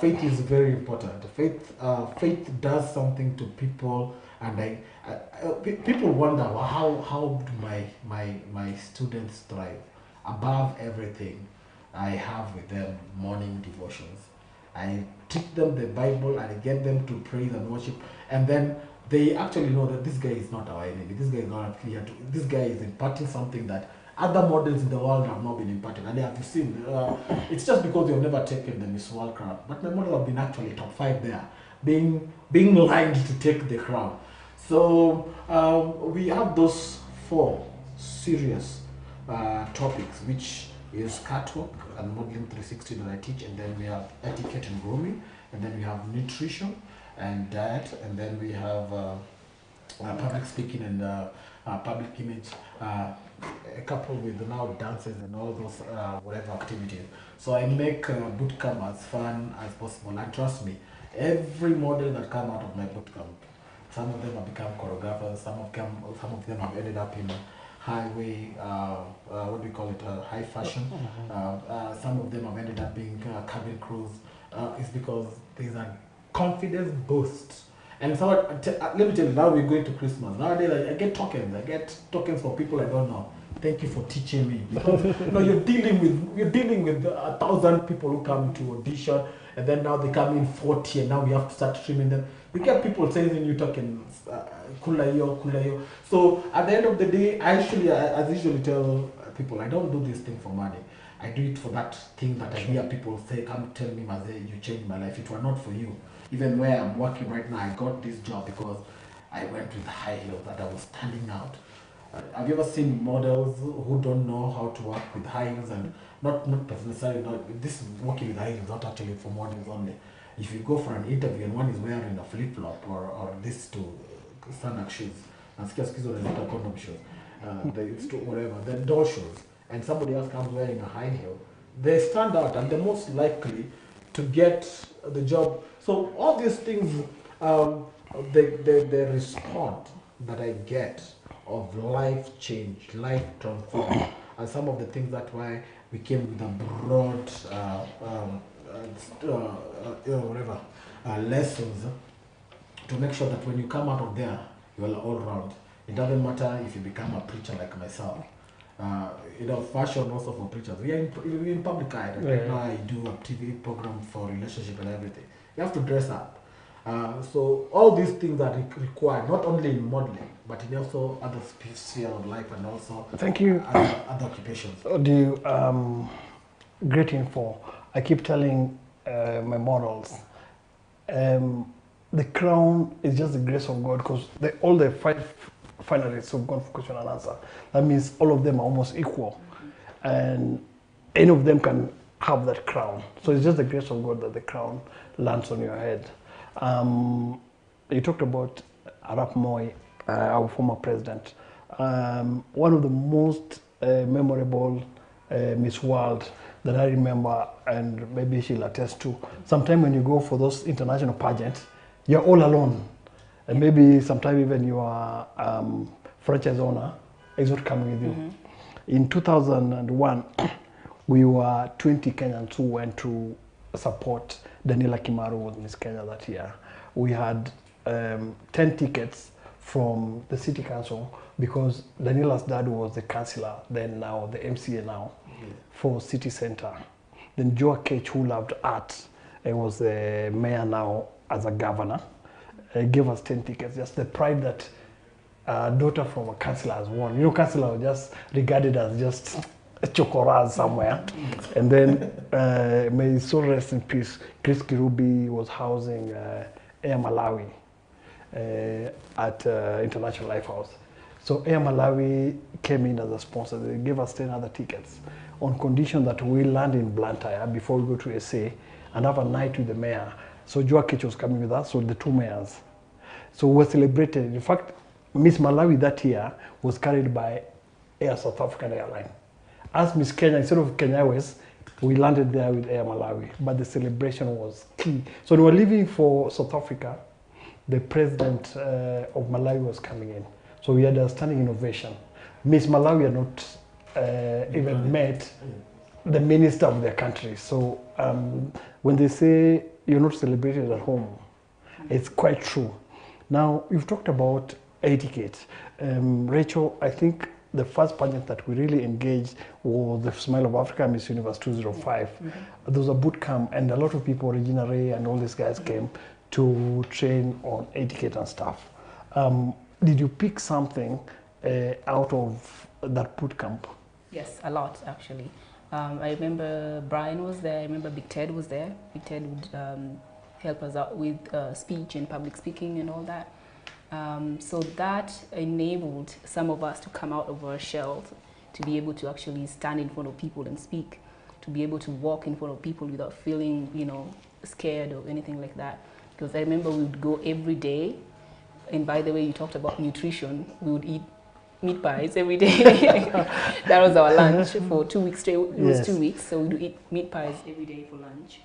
faith is very important. Faith does something to people, and people wonder, well, how do my students thrive? Above everything, I have with them morning devotions. I teach them the Bible and I get them to praise and worship, and then they actually know that this guy is not our enemy. This guy is not here to. This guy is imparting something that other models in the world have not been imparting. And have you seen? It's just because they've never taken the Miss World crown, but my models have been actually top 5 there, being lined to take the crown. So we have those 4 serious topics, which is catwalk and modeling 360 that I teach, and then we have etiquette and grooming, and then we have nutrition and diet, and then we have public speaking and public image, coupled with now dances and all those whatever activities. So I make boot camp as fun as possible, and trust me, every model that come out of my boot camp, some of them have become choreographers, some of them have ended up in highway, what do we call it, high fashion. Some of them have ended up being cabin crews. It's because there's a confidence boost. And so let me tell you, now we're going to Christmas. Nowadays I get tokens. I get tokens for people I don't know. Thank you for teaching me. Because you're dealing with 1,000 people who come to audition, and then now they come in 40, and now we have to start trimming them. We get people sending you tokens, kulayo. So at the end of the day, I usually tell people, I don't do this thing for money. I do it for that thing that I hear people say, "Come tell me, Maze, you changed my life." It was not for you. Even where I'm working right now, I got this job because I went with high heels, that I was standing out. Have you ever seen models who don't know how to work with high heels? And not necessarily, this working with high heels, not actually for models only. If you go for an interview and one is wearing a flip-flop or these two sandal shoes, and condom shoes, whatever, the door shoes, and somebody else comes wearing a high heel, they stand out and they're most likely to get the job. So all these things, the response that I get of life change, life transform, and some of the things that why we came with a broad, lessons to make sure that when you come out of there, you're all round. It doesn't matter if you become a preacher like myself. Fashion also for preachers. We are in public eye. Right now I do a TV program for relationship and everything. You have to dress up. So all these things are required, not only in modeling, but in also other spheres of life and also thank you. Other occupations. Great info. I keep telling my models, the crown is just the grace of God, because all the 5 finalists who've gone for question and answer, that means all of them are almost equal, and any of them can have that crown. So it's just the grace of God that the crown lands on your head. You talked about Arap Moi, our former president. One of the most memorable Miss World that I remember, and maybe she'll attest to, sometime when you go for those international pageants, you're all alone. And maybe sometime even your franchise owner is not coming with you. Mm-hmm. In 2001, we were 20 Kenyans who went to support Daniela Kimaru was Miss Kenya that year. We had 10 tickets from the city council, because Daniela's dad was the councillor, then now the MCA now, for city center. Then Joa Kech, who loved art, was the mayor now as a governor, gave us 10 tickets. Just the pride that a daughter from a councillor has won. You know, councillor was just regarded as just a chokoraz somewhere. And then, may his soul rest in peace, Chris Kirubi was housing Air Malawi at International Lifehouse. So Air Malawi came in as a sponsor. They gave us 10 other tickets on condition that we land in Blantyre before we go to SA and have a night with the mayor. So Joa Kech was coming with us, so the 2 mayors. So we were celebrated. In fact, Miss Malawi that year was carried by Air South African Airline. As Miss Kenya, instead of Kenya Airways, We landed there with Air Malawi, but the celebration was key. So we were leaving for South Africa. The president of Malawi was coming in. So we had a standing ovation. Miss Malawi had not even met the minister of their country. So when they say you're not celebrated at home, it's quite true. Now, you've talked about etiquette. Rachel, I think the first pageant that we really engaged was the Smile of Africa Miss Universe 205. There was a boot camp, and a lot of people, Regina Ray and all these guys came to train on etiquette and stuff. Did you pick something out of that boot camp? Yes, a lot actually. I remember Brian was there. I remember Big Ted was there. Big Ted would help us out with speech and public speaking and all that. So that enabled some of us to come out of our shells, to be able to actually stand in front of people and speak, to be able to walk in front of people without feeling, you know, scared or anything like that. Because I remember we would go every day, and by the way, you talked about nutrition, we would eat meat pies every day. That was our lunch for 2 weeks straight. It was 2 weeks, so we would eat meat pies every day for lunch.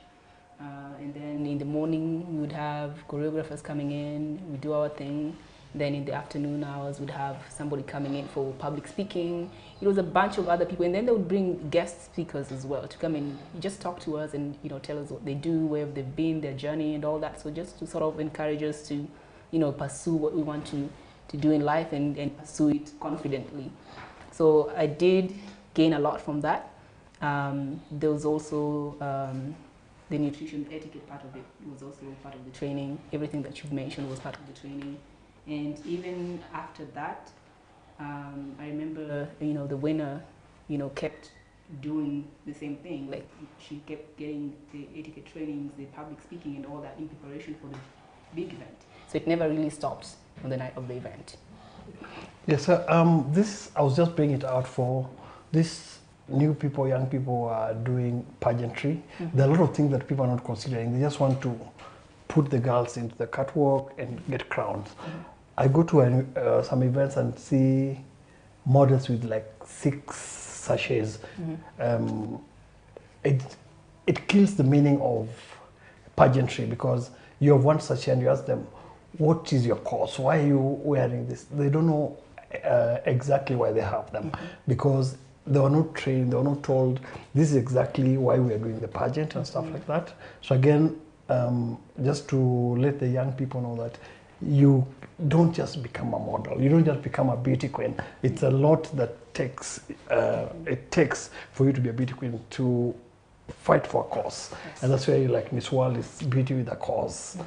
And then in the morning, we would have choreographers coming in, we do our thing. Then in the afternoon hours, we'd have somebody coming in for public speaking. It was a bunch of other people, and then they would bring guest speakers as well to come and just talk to us and, you know, tell us what they do, where they've been, their journey and all that. So just to sort of encourage us to, you know, pursue what we want to do in life and pursue it confidently. So I did gain a lot from that. There was also the nutrition etiquette part of it. It was also part of the training. Everything that you've mentioned was part of the training. And even after that, I remember, you know, the winner, you know, kept doing the same thing. Like, she kept getting the etiquette trainings, the public speaking and all that in preparation for the big event. So it never really stopped on the night of the event. Yes, sir. This, I was just bringing it out for this new people, young people are doing pageantry. There are a lot of things that people are not considering. They just want to put the girls into the catwalk and get crowns. I go to some events and see models with like 6 sachets. It kills the meaning of pageantry, because you have one sachet and you ask them, what is your cause? Why are you wearing this? They don't know exactly why they have them, because they were not trained, they were not told this is exactly why we are doing the pageant and stuff like that. So again, just to let the young people know that you don't just become a model, you don't just become a beauty queen. It's a lot that takes, it takes for you to be a beauty queen to fight for a cause. And that's why, like, Miss World is beauty with a cause,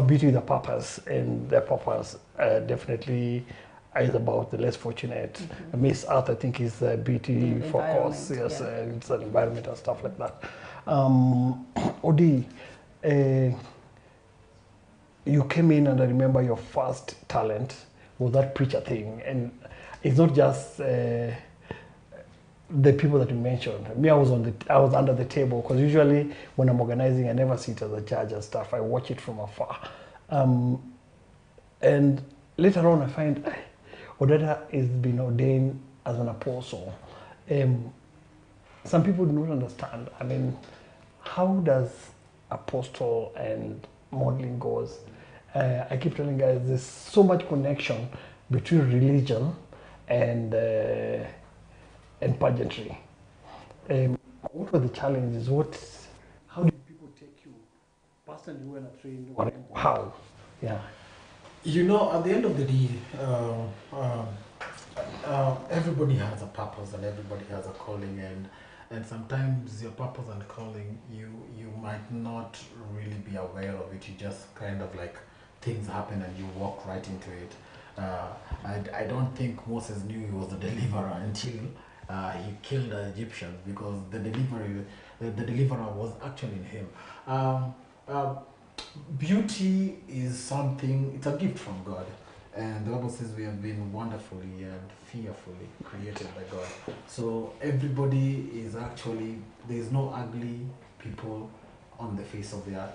beauty with a purpose, and their purpose definitely is about the less fortunate. Miss Earth, I think, is beauty for cause. Yes, it's an environment and stuff like that. Odi, you came in, and I remember your first talent was that preacher thing, and it's not just the people that you mentioned. Me, I was under the table, because usually when I'm organizing, I never sit as a judge and stuff. I watch it from afar, and later on, I find Odetta is being ordained as an apostle. Some people do not understand. I mean, how does apostle and modeling goes? I keep telling guys there's so much connection between religion and pageantry. What were the challenges? How did people take you? Personally, when I trained, how? Yeah. You know, at the end of the day, everybody has a purpose and everybody has a calling, and sometimes your purpose and calling, you might not really be aware of it. You just kind of like, things happen and you walk right into it. I don't think Moses knew he was the deliverer until he killed the Egyptians, because the deliverer was actually in him. Beauty is something, it's a gift from God. And the Bible says we have been wonderfully and fearfully created by God. So everybody is actually, there is no ugly people on the face of the earth.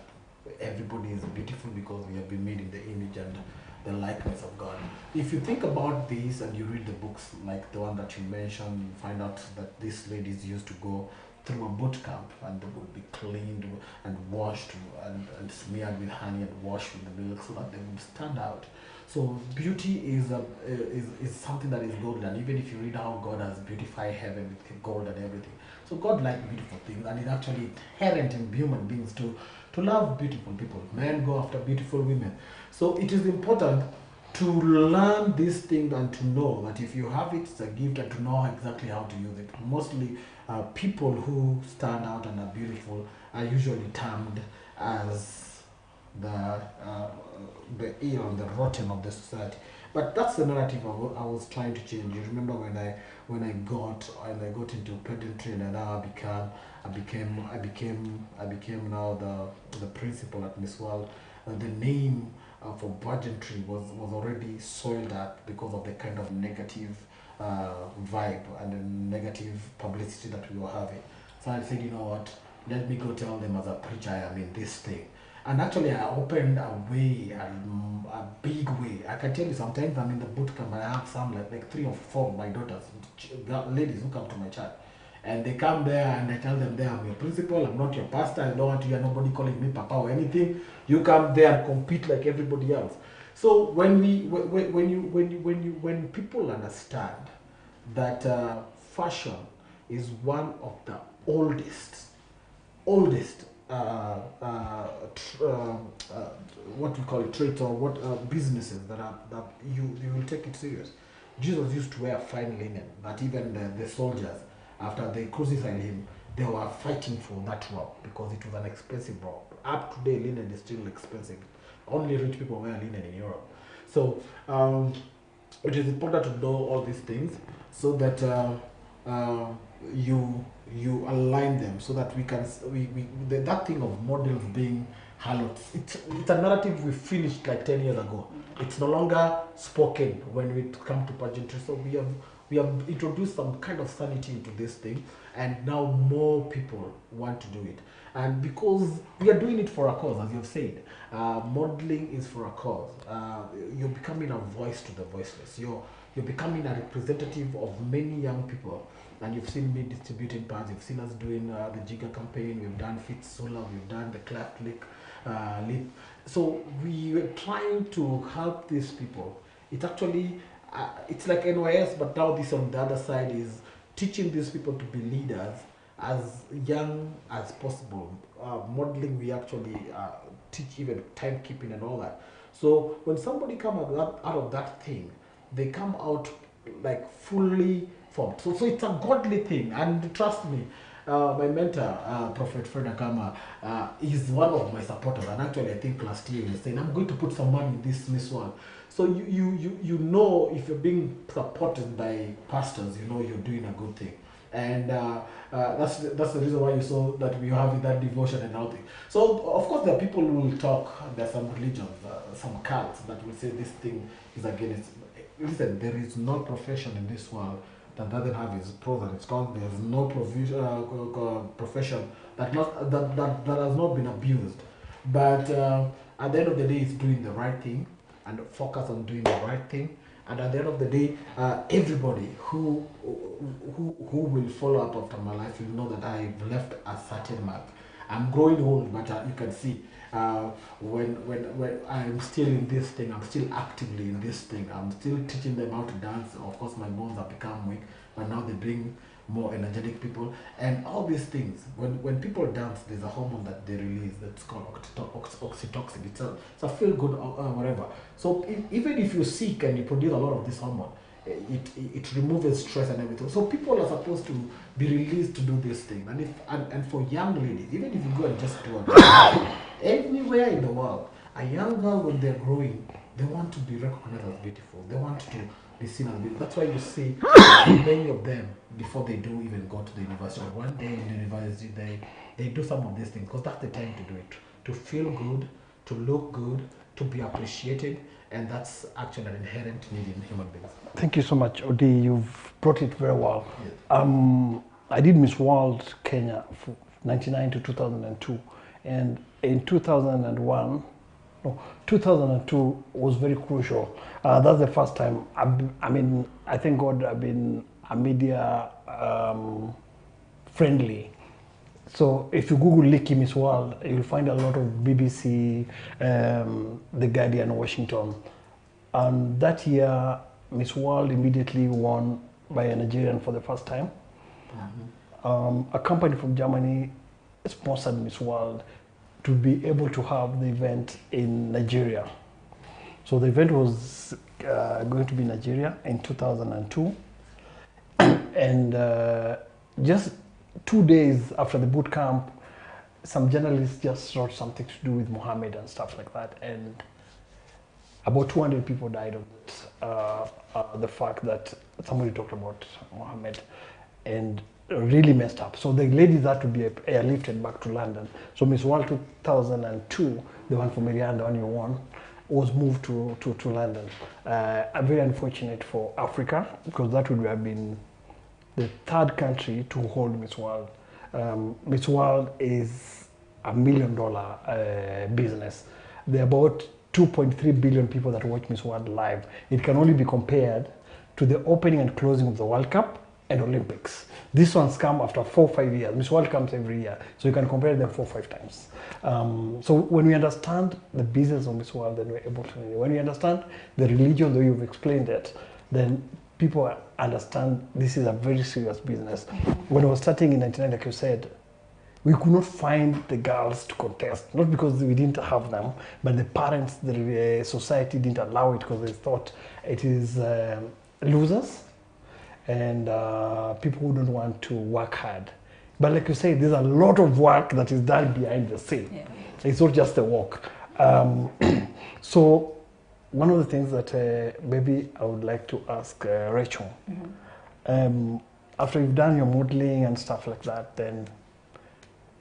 Everybody is beautiful because we have been made in the image and the likeness of God. If you think about this and you read the books like the one that you mentioned, you find out that these ladies used to go through a boot camp, and they would be cleaned and washed and smeared with honey and washed with the milk so that they would stand out. So beauty is something that is golden. And even if you read how God has beautified heaven with gold and everything, so God likes beautiful things, and it's actually inherent in human beings to love beautiful people. Men go after beautiful women. So it is important to learn these things and to know that if you have it, it's a gift, and to know exactly how to use it. Mostly people who stand out and are beautiful are usually termed as the ill and the rotten of the society. But that's the narrative I was trying to change. You remember when I got into pageantry, and now I became now the principal at Miss World. The name for pageantry was already soiled up because of the kind of negative vibe and the negative publicity that we were having. So I said, you know what, let me go tell them as a preacher I am in this thing. And actually I opened a way, a big way. I can tell you sometimes I'm in the boot camp and I have some like 3 or 4 of my daughters, ladies who come to my church. And they come there and I tell them, there, I'm your principal, I'm not your pastor, I don't want to hear nobody calling me papa or anything. You come there and compete like everybody else. So when people understand that fashion is one of the oldest what we call it, traits, or what businesses that you will take it serious. Jesus used to wear fine linen, but even the soldiers, after they crucified him, they were fighting for that robe because it was an expensive robe. Up to date, linen is still expensive. Only rich people wear linen in Europe. So it is important to know all these things so that you align them, so that we can that thing of models being harlots, it's a narrative we finished like 10 years ago. It's no longer spoken when we come to pageantry. So we have introduced some kind of sanity into this thing, and now more people want to do it. And because we are doing it for a cause, as you've said, modeling is for a cause. You're becoming a voice to the voiceless. You're becoming a representative of many young people. And you've seen me distributing pads, you've seen us doing the Jigger campaign, we've done Fit Solar, we've done the Cleft Lip. So we are trying to help these people. It's actually, it's like NYS, but now this on the other side is teaching these people to be leaders as young as possible. Modeling, we actually teach even timekeeping and all that. So when somebody comes out of that thing, they come out like fully formed. So it's a godly thing, and trust me, my mentor, Prophet Fred Akama, is one of my supporters. And actually, I think last year he was saying, I'm going to put some money in this Miss World. So you know, if you're being supported by pastors, you know you're doing a good thing. And that's the reason why you saw that we have that devotion and all thing. So of course there are people who will talk. There are some religions, some cults that will say this thing is against. Listen, there is no profession in this world that doesn't have its pros and its cons. There is no profession that has not been abused. But at the end of the day, it's doing the right thing and focus on doing the right thing. And at the end of the day, everybody who will follow up after my life will know that I've left a certain mark. I'm growing old, but you can see when I'm still in this thing, I'm still actively in this thing. I'm still teaching them how to dance. Of course, my bones have become weak, but now they bring more energetic people. And all these things, when people dance, there's a hormone that they release that's called oxytocin. It's a feel-good whatever. So even if you're sick and you produce a lot of this hormone, it removes stress and everything. So people are supposed to be released to do this thing. And for young ladies, even if you go and just do it anywhere in the world, a young girl, when they're growing, they want to be recognized as beautiful. They want to be seen as beautiful. That's why you see many of them, before they do even go to the university, or one day in the university, they do some of these things because that's the time to do it. To feel good, to look good, to be appreciated, and that's actually an inherent need in human beings. Thank you so much, Odi. You've brought it very well. Yes. I did Miss World Kenya from 1999 to 2002, and in 2002 was very crucial. That's the first time. I thank God I've been a media friendly So if you Google Leaky Miss World, you'll find a lot of BBC, The Guardian, Washington. And that year, Miss World immediately won by a Nigerian for the first time. A company from Germany sponsored Miss World to be able to have the event in Nigeria. So the event was going to be in Nigeria in 2002. And just 2 days after the boot camp, some journalists just wrote something to do with Mohammed and stuff like that. And about 200 people died of it. The fact that somebody talked about Mohammed and really messed up. So the ladies had to be airlifted back to London. So Miss World 2002, the one for Marianne, the one you won, was moved to London. Very unfortunate for Africa, because that would have been the third country to hold Miss World. Miss World is $1 million business. There are about 2.3 billion people that watch Miss World live. It can only be compared to the opening and closing of the World Cup and Olympics. These ones come after 4 or 5 years. Miss World comes every year, so you can compare them 4 or 5 times. So when we understand the business of Miss World, then we're able to. When we understand the religion, the way you've explained it, then people understand this is a very serious business. When I was starting in 99, like you said, we could not find the girls to contest, not because we didn't have them, but the parents, the society didn't allow it because they thought it is losers and people who don't want to work hard. But like you say, there's a lot of work that is done behind the scene. Yeah. It's not just the work. So one of the things that maybe I would like to ask Rachel, after you've done your modeling and stuff like that, then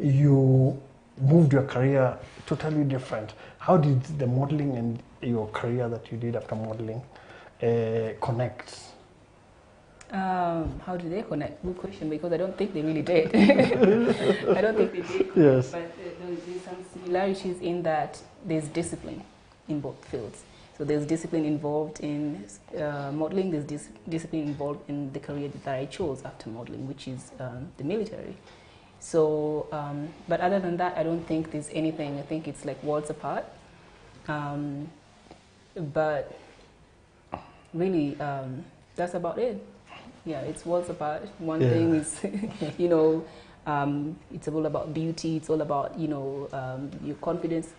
you moved your career totally different. How did the modeling and your career that you did after modeling connect? How did they connect? Good question, because I don't think they really did. I don't think they did. Yes. But there's some similarities in that there's discipline in both fields. So there's discipline involved in modeling, there's discipline involved in the career that I chose after modeling, which is the military. So, but other than that, I don't think there's anything. I think it's like worlds apart. But really, that's about it. Yeah, it's worlds apart. One thing is, you know, it's all about beauty. It's all about, you know, your confidence.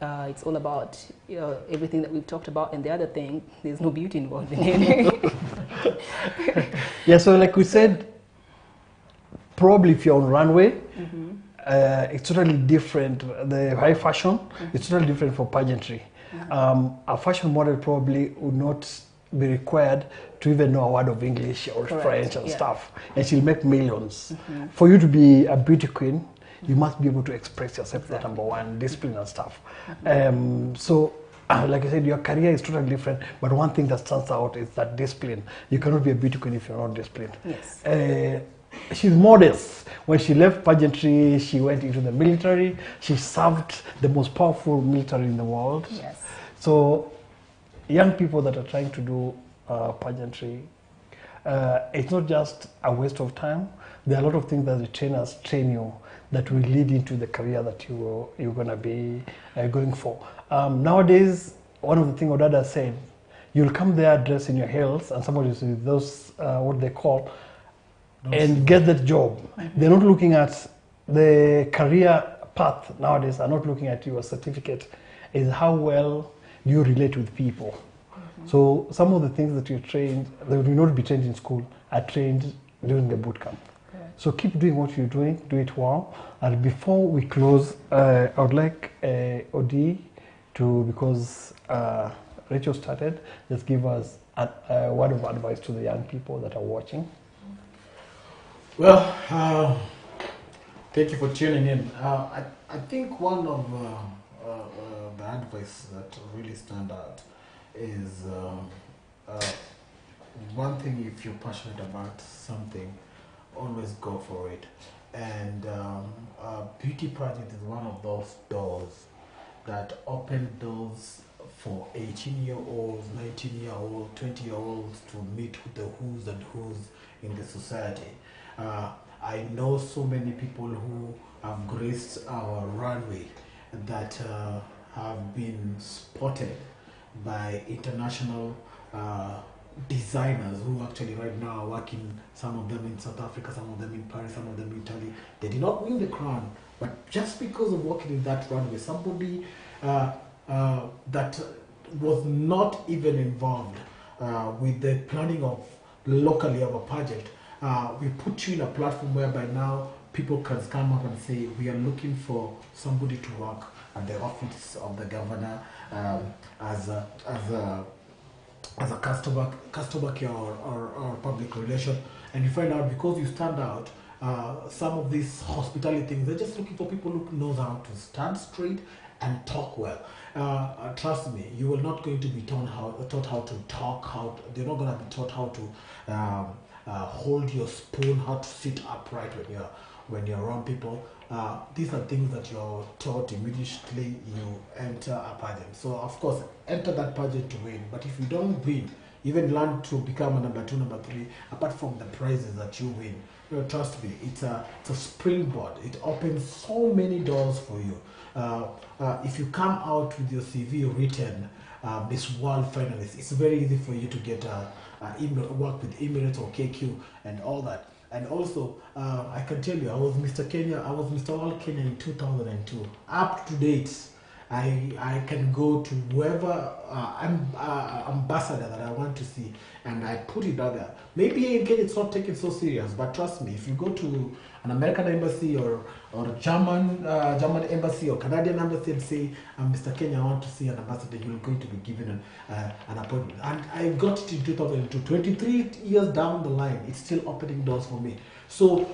It's all about everything that we've talked about. And the other thing, there's no beauty involved in it. Yeah, so like we said, probably if you're on runway, it's totally different. The high fashion, it's totally different for pageantry. A fashion model probably would not be required to even know a word of English or French and stuff, and she'll make millions. For you to be a beauty queen, you must be able to express yourself. That's number one, discipline and stuff. So, like I said, your career is totally different, but one thing that stands out is that discipline. You cannot be a beauty queen if you're not disciplined. Yes. She's modest. When she left pageantry, she went into the military. She served the most powerful military in the world. Yes. So, young people that are trying to do pageantry, it's not just a waste of time. There are a lot of things that the trainers train you that will lead into the career that you're going to be going for. Nowadays, one of the things Odada said, you'll come there dressed in your heels and somebody will say those, what they call, and get that job. They're not looking at the career path nowadays, are not looking at your certificate, is how well you relate with people. So some of the things that you're trained, that will not be trained in school, are trained during the boot camp. So keep doing what you're doing, do it well. And before we close, I would like Odi to, because Rachel started, just give us a word of advice to the young people that are watching. Well, thank you for tuning in. I think one of the advice that really stand out is one thing: if you're passionate about something, always go for it. And beauty pageant is one of those doors that open doors for 18-year-olds, 19-year-olds, 20-year-olds to meet with the who's and who's in the society. I know so many people who have graced our runway that have been spotted by international designers who actually right now are working, some of them in South Africa, some of them in Paris, some of them in Italy. They did not win the crown, but just because of working in that runway, somebody that was not even involved with the planning of locally of a project, we put you in a platform whereby now people can come up and say, we are looking for somebody to work at the office of the governor as a customer care or public relation, and you find out because you stand out, some of these hospitality things, they're just looking for people who knows how to stand straight and talk well. Trust me, you will not going to be taught how to talk. They're not going to be taught how to hold your spoon, how to sit upright when you're around people. These are things that you're taught immediately you enter a pageant. So of course, enter that pageant to win. But if you don't win, even learn to become a number 2, number 3, apart from the prizes that you win, trust me, it's a springboard. It opens so many doors for you. If you come out with your CV written Miss World finalist, it's very easy for you to get work with Emirates or KQ and all that. And also, I can tell you, I was Mr. Kenya, I was Mr. World Kenya in 2002. Up to date, I can go to whoever ambassador that I want to see, and I put it out there. Maybe in Kenya it's not taken so serious, but trust me, if you go to an American embassy or German embassy or Canadian embassy and say, I'm Mr. Kenya, I want to see an ambassador, you're going to be given an appointment. And I got it in 2002. 23 years down the line, it's still opening doors for me. So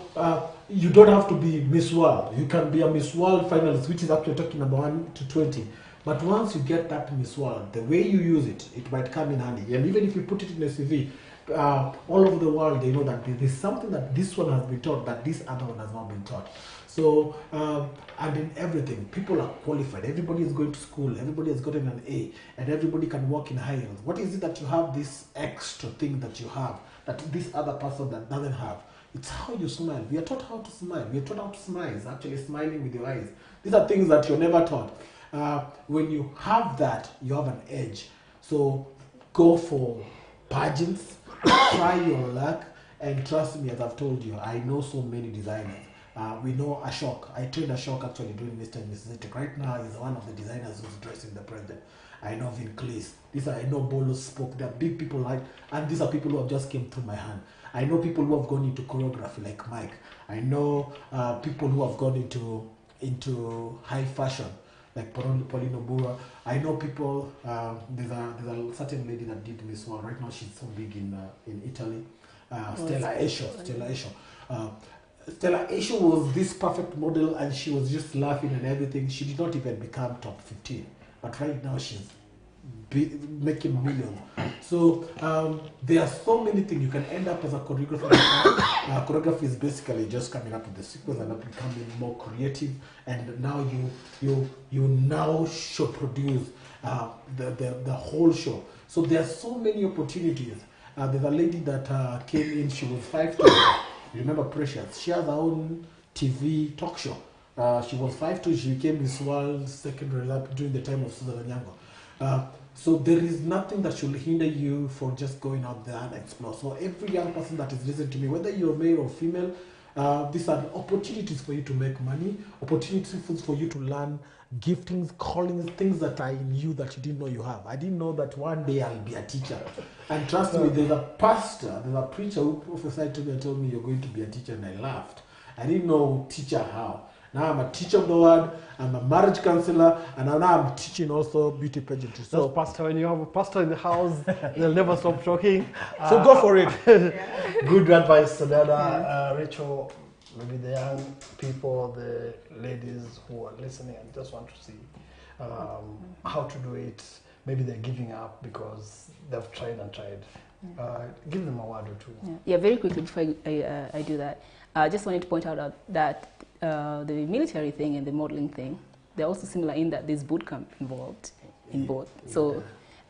you don't have to be Miss World. You can be a Miss World finalist, which is actually talking about 1 to 20. But once you get that Miss World, the way you use it, it might come in handy. And even if you put it in a CV, all over the world, they know that there's something that this one has been taught that this other one has not been taught. So, and in everything, people are qualified. Everybody is going to school. Everybody has gotten an A, and everybody can work in high heels. What is it that you have this extra thing that you have that this other person that doesn't have? It's how you smile. We are taught how to smile. We are taught how to smile. It's actually smiling with your eyes. These are things that you're never taught. When you have that, you have an edge. So go for pageants, try your luck, and trust me, as I've told you, I know so many designers. We know Ashok. I trained Ashok actually doing Mr. and Mrs. Etic. Right now, he's one of the designers who's dressing the president. I know Vin Cleese. I know Bolo Spoke. They're big people, and these are people who have just came through my hand. I know people who have gone into choreography like Mike. I know people who have gone into high fashion like Paulino Bura. I know people. There's a certain lady that did Miss World. Right now, she's so big in Italy. Stella Esho. Stella Esho was this perfect model, and she was just laughing and everything. She did not even become top 15, but right now she's making millions. So there are so many things you can end up as a choreographer. Choreography is basically just coming up with the sequence and becoming more creative, and now you now show produce the whole show. So there are so many opportunities. There's a lady that came in. She was 5'2". Remember Precious? She has her own TV talk show. She was 5'2". She became Miss World second runner-up during the time of Susan Anyango. So there is nothing that should hinder you from just going out there and explore. So every young person that is listening to me, whether you're male or female, these are opportunities for you to make money, opportunities for you to learn giftings, callings, things that are in you that you didn't know you have. I didn't know that one day I'll be a teacher. And trust me, there's a pastor, there's a preacher who prophesied to me and told me you're going to be a teacher, and I laughed. I didn't know teacher how. Now I'm a teacher of the word, I'm a marriage counselor, and now I'm teaching also beauty pageantry. So, pastor, when you have a pastor in the house, they'll never stop talking. So go for it. Good advice, Sadada. Rachel, maybe the young people, the ladies who are listening and just want to see how to do it. Maybe they're giving up because they've tried and tried. Give them a word or two. Yeah, very quickly before I do that, I just wanted to point out that the military thing and the modeling thing, they're also similar in that there's boot camp involved in both. So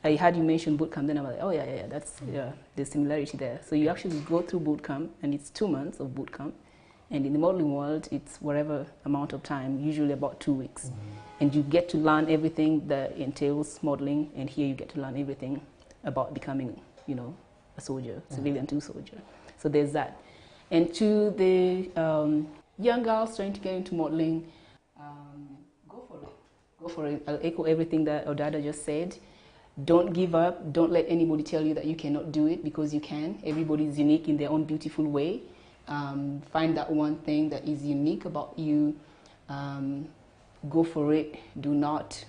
I had you mention boot camp, then I'm like, oh yeah, that's there's similarity there. So you actually go through boot camp, and it's 2 months of boot camp, And in the modeling world, it's whatever amount of time, usually about 2 weeks. And you get to learn everything that entails modeling, and here you get to learn everything about becoming, you know, a soldier, civilian to soldier. So there's that. And to the young girls trying to get into modeling, go for it. Go for it. I'll echo everything that Odada just said. Don't give up. Don't let anybody tell you that you cannot do it, because you can. Everybody is unique in their own beautiful way. Find that one thing that is unique about you. Go for it. Do not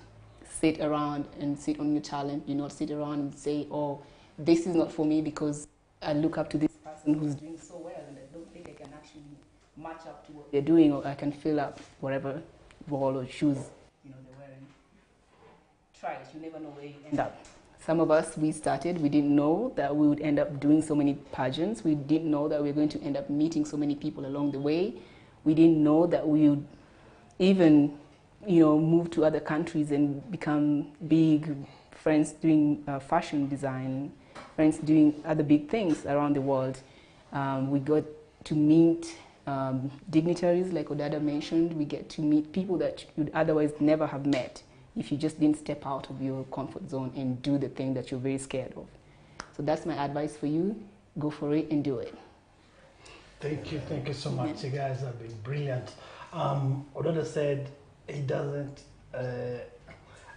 sit around and sit on your talent. Do not sit around and say, oh, this is not for me because I look up to this person who's doing so well and I don't think I can actually match up to what they're doing, or I can fill up whatever wall or shoes, you know, they're wearing. Try it. You never know where you end up. Some of us, we didn't know that we would end up doing so many pageants. We didn't know that we were going to end up meeting so many people along the way. We didn't know that we would even, you know, move to other countries and become big, friends doing fashion design, friends doing other big things around the world. We got to meet dignitaries, like Odada mentioned. We get to meet people that you'd otherwise never have met if you just didn't step out of your comfort zone and do the thing that you're very scared of. So that's my advice for you. Go for it and do it. Thank you so much. You guys have been brilliant. Odada said he doesn't,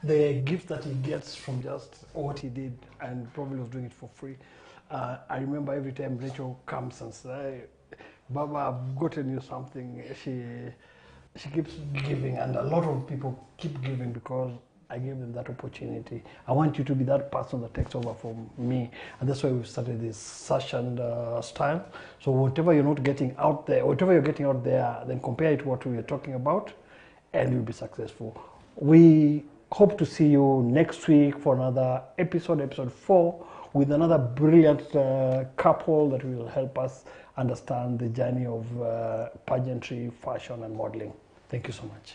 the gift that he gets from just what he did, and probably was doing it for free. I remember every time Rachel comes and says, Baba, I've gotten you something, she keeps giving, and a lot of people keep giving because I gave them that opportunity. I want you to be that person that takes over from me, and that's why we've started this Sash and Style. So whatever you're not getting out there, whatever you're getting out there, then compare it to what we are talking about, and you'll be successful. We hope to see you next week for another episode 4, with another brilliant couple that will help us understand the journey of pageantry, fashion, and modeling. Thank you so much.